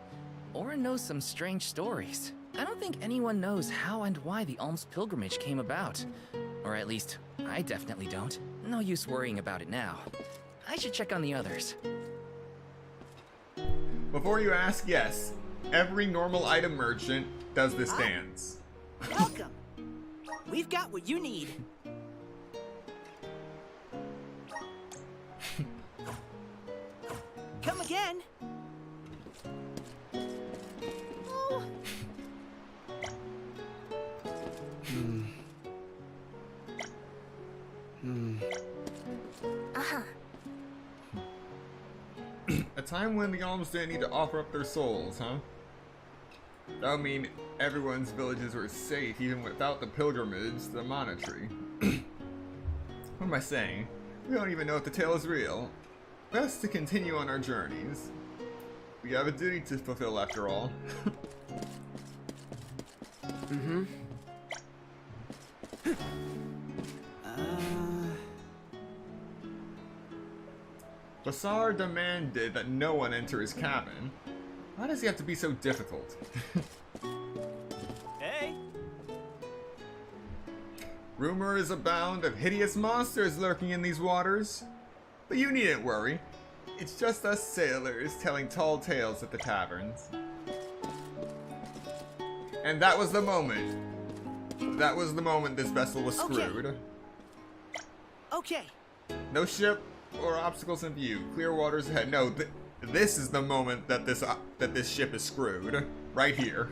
Orin knows some strange stories. I don't think anyone knows how and why the Alms pilgrimage came about. Or at least, I definitely don't. No use worrying about it now. I should check on the others. Before you ask, yes, every normal item merchant does this dance. Welcome. We've got what you need. again. Oh. Uh-huh. A time when the alms didn't need to offer up their souls, huh? That would mean everyone's villages were safe even without the pilgrimage to the Mana Tree. What am I saying? We don't even know if the tale is real. Best to continue on our journeys. We have a duty to fulfill after all. Mm-hmm. Basar demanded that no one enter his cabin. Why does he have to be so difficult? Hey. Rumors abound of hideous monsters lurking in these waters. But you needn't worry. It's just us sailors telling tall tales at the taverns. And that was the moment. That was the moment this vessel was screwed. Okay. No ship or obstacles in view. Clear waters ahead. No, this is the moment that this ship is screwed. Right here.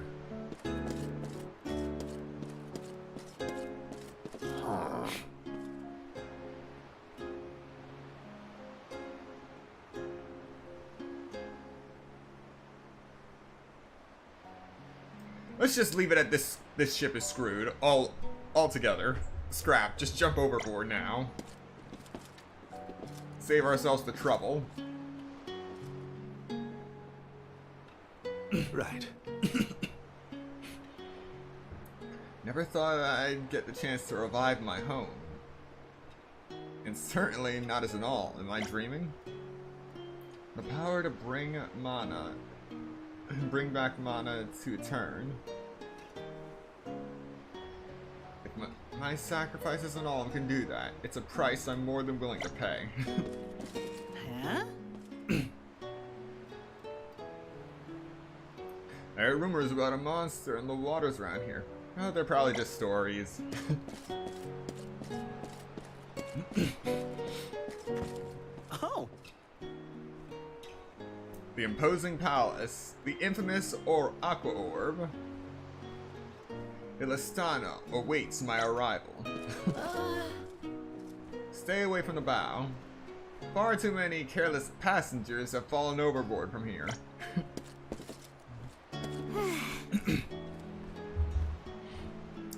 Let's just leave it at this ship is screwed. Altogether. Scrap. Just jump overboard now. Save ourselves the trouble. Right. Never thought I'd get the chance to revive my home. And certainly not as an all. Am I dreaming? The power to bring back mana to turn. If my sacrifice as an all can do that, it's a price I'm more than willing to pay. Huh? I heard rumors about a monster in the waters around here. Oh, they're probably just stories. Oh. The imposing palace, the infamous Aqua Orb. Ilistana awaits my arrival. Stay away from the bow. Far too many careless passengers have fallen overboard from here.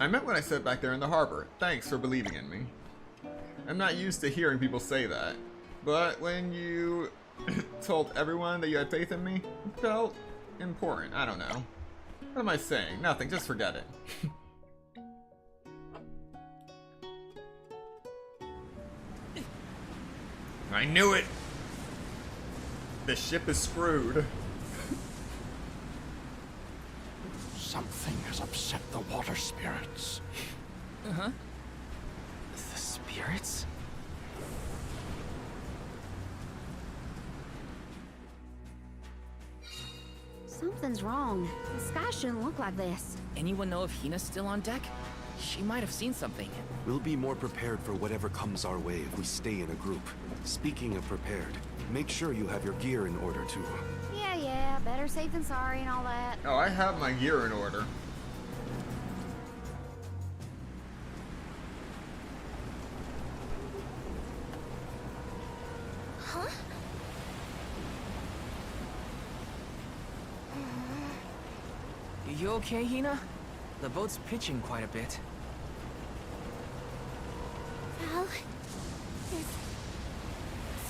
I meant what I said back there in the harbor. Thanks for believing in me. I'm not used to hearing people say that, but when you told everyone that you had faith in me, it felt important. I don't know. What am I saying? Nothing, just forget it. I knew it! The ship is screwed. Something has upset the water spirits. Uh-huh. The spirits? Something's wrong. The sky shouldn't look like this. Anyone know if Hina's still on deck? She might have seen something. We'll be more prepared for whatever comes our way if we stay in a group. Speaking of prepared, make sure you have your gear in order too. Yeah, better safe than sorry and all that. Oh, I have my gear in order. Huh? You okay, Hina? The boat's pitching quite a bit. Val, there's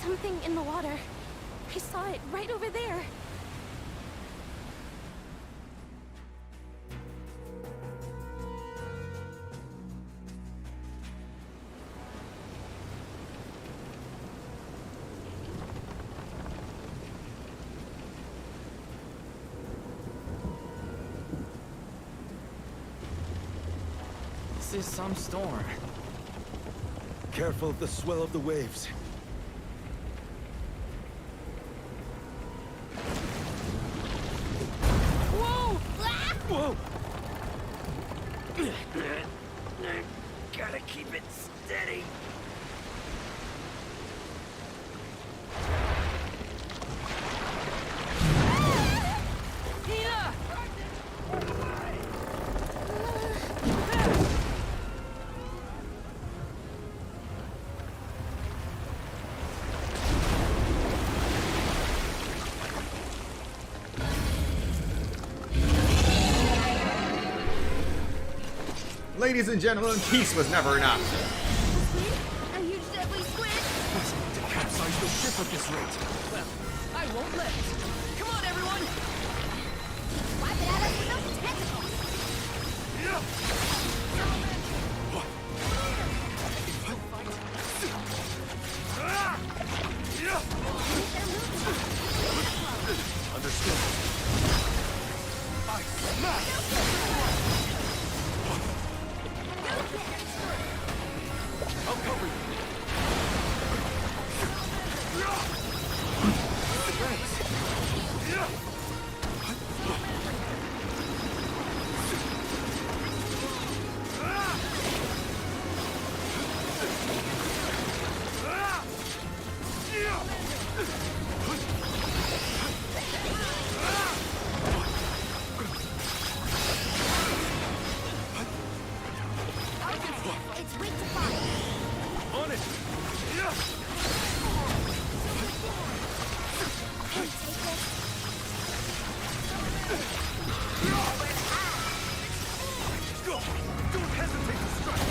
something in the water. I saw it right over there. This is some storm. Careful of the swell of the waves. Whoa! Ah! Whoa! Gotta keep it steady. Ladies and gentlemen, peace was never an option. A huge deadly squid? To capsize the ship at this rate. Well, I won't let it. Come on, everyone! Wipe it at us with those tentacles! Understood. I smash! I'll cover you. It's weak to fire. On it! Don't hesitate to strike!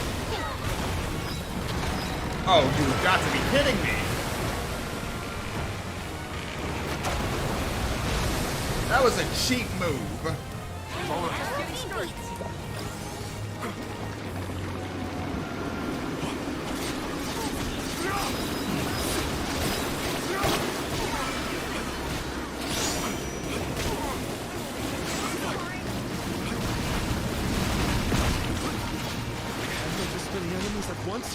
Oh, you've got to be kidding me! That was a cheap move. This many enemies at once?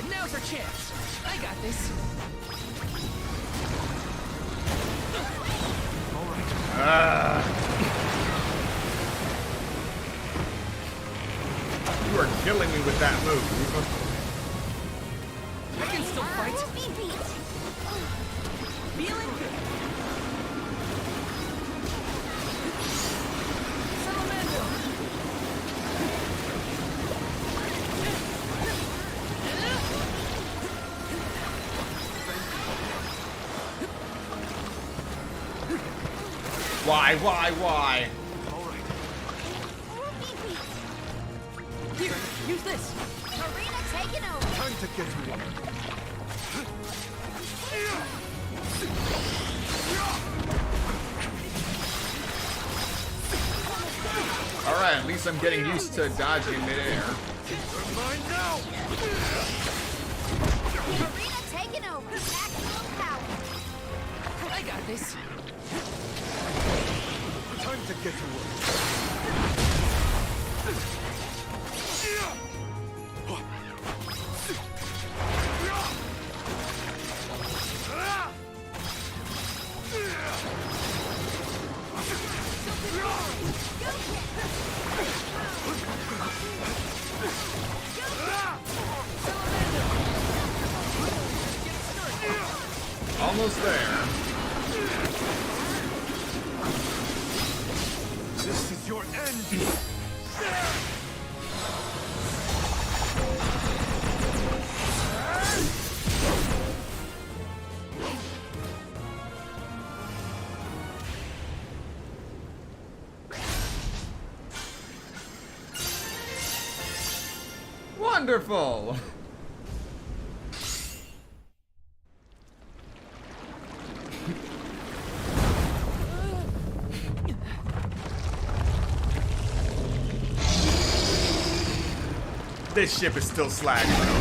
Now's our chance. I got this. You are killing me with that move. I can still fight. Be beat. Feeling good. Salamando. Why? Here, use this. Arena taking over. Time to get to work. Alright, at least I'm getting used to dodging midair. Mine now! Arena taking over. Maximum power. I got this. Time to get to work. Almost there. This is your end! Wonderful! This ship is still slag, bro.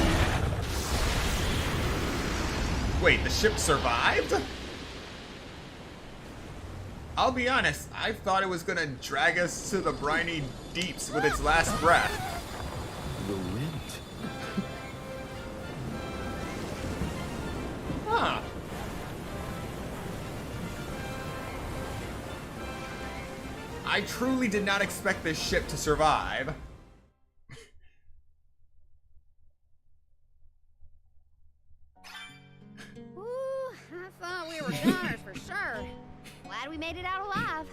Wait, the ship survived? I'll be honest, I thought it was gonna drag us to the briny deeps with its last breath. The wind. I truly did not expect this ship to survive. Ooh, I thought we were goners for sure. Glad we made it out alive.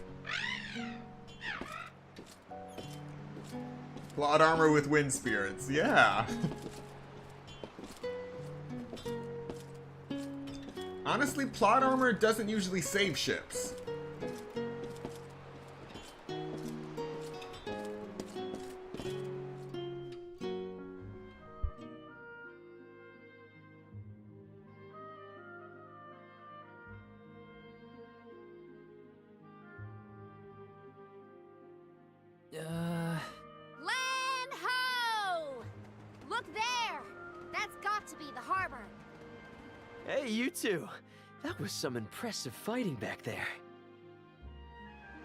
Plot armor with wind spirits, yeah. Honestly, plot armor doesn't usually save ships. Land ho! Look there! That's got to be the harbor. Hey, you two. That was some impressive fighting back there.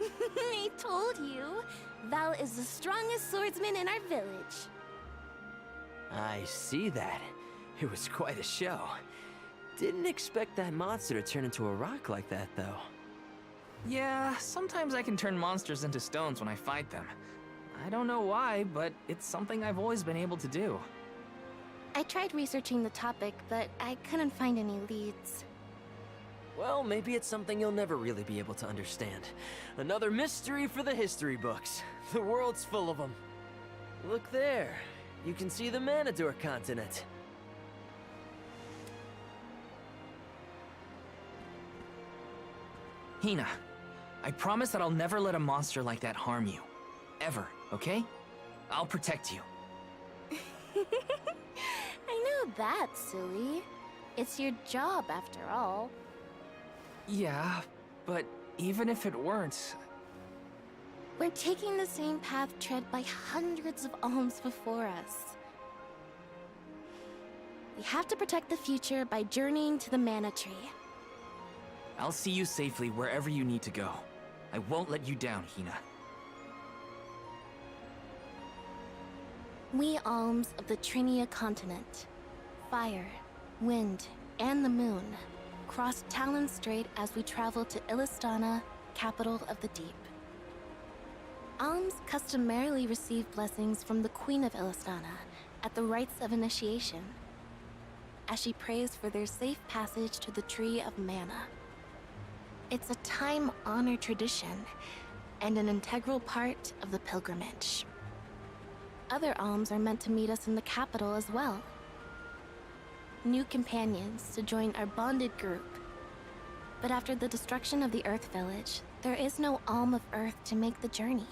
I told you. Val is the strongest swordsman in our village. I see that. It was quite a show. Didn't expect that monster to turn into a rock like that, though. Yeah, sometimes I can turn monsters into stones when I fight them. I don't know why, but it's something I've always been able to do. I tried researching the topic, but I couldn't find any leads. Well, maybe it's something you'll never really be able to understand. Another mystery for the history books. The world's full of them. Look there. You can see the Manador continent. Hina, I promise that I'll never let a monster like that harm you. Ever, okay? I'll protect you. I know that's silly. It's your job, after all. Yeah, but even if it weren't... We're taking the same path tread by hundreds of alms before us. We have to protect the future by journeying to the Mana Tree. I'll see you safely wherever you need to go. I won't let you down, Hina. We alms of the Trinia continent, fire, wind, and the moon, cross Talon Strait as we travel to Illistana, capital of the deep. Alms customarily receive blessings from the Queen of Illistana at the rites of initiation, as she prays for their safe passage to the Tree of Mana. It's a time-honored tradition and an integral part of the pilgrimage. Other alms are meant to meet us in the capital as well. New companions to join our bonded group. But after the destruction of the Earth Village, there is no alm of Earth to make the journey.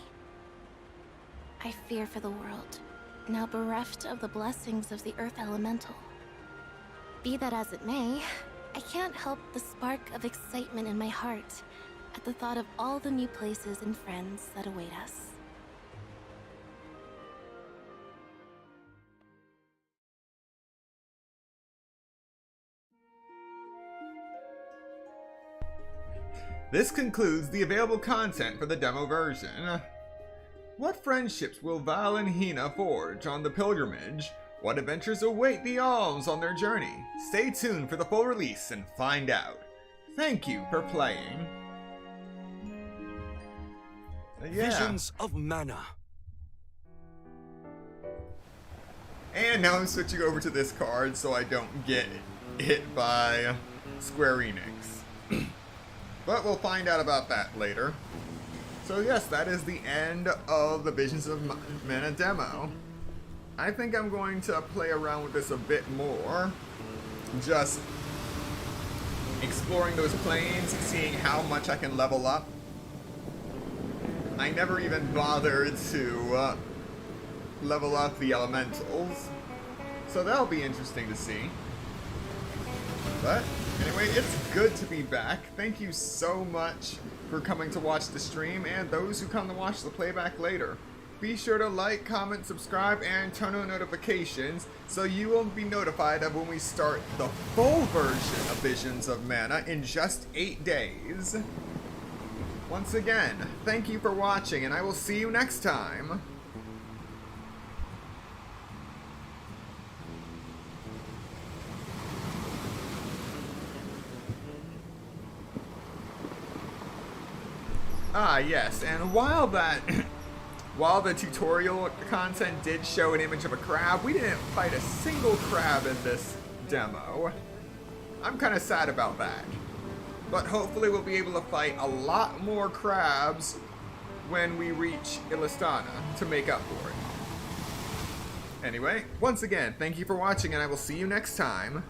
I fear for the world, now bereft of the blessings of the Earth Elemental. Be that as it may, I can't help the spark of excitement in my heart at the thought of all the new places and friends that await us. This concludes the available content for the demo version. What friendships will Val and Hina forge on the pilgrimage? What adventures await the alms on their journey? Stay tuned for the full release and find out. Thank you for playing. Visions of Mana. And now I'm switching over to this card so I don't get hit by Square Enix. But we'll find out about that later. So yes, that is the end of the Visions of Mana demo. I think I'm going to play around with this a bit more. Just exploring those planes, seeing how much I can level up. I never even bothered to level up the elementals. So that'll be interesting to see. But anyway, it's good to be back. Thank you so much for coming to watch the stream and those who come to watch the playback later. Be sure to like, comment, subscribe, and turn on notifications so you will be notified of when we start the full version of Visions of Mana in just 8 days. Once again, thank you for watching, and I will see you next time. Ah, yes, and while the tutorial content did show an image of a crab, we didn't fight a single crab in this demo. I'm kind of sad about that. But hopefully we'll be able to fight a lot more crabs when we reach Illistana to make up for it. Anyway, once again, thank you for watching, and I will see you next time.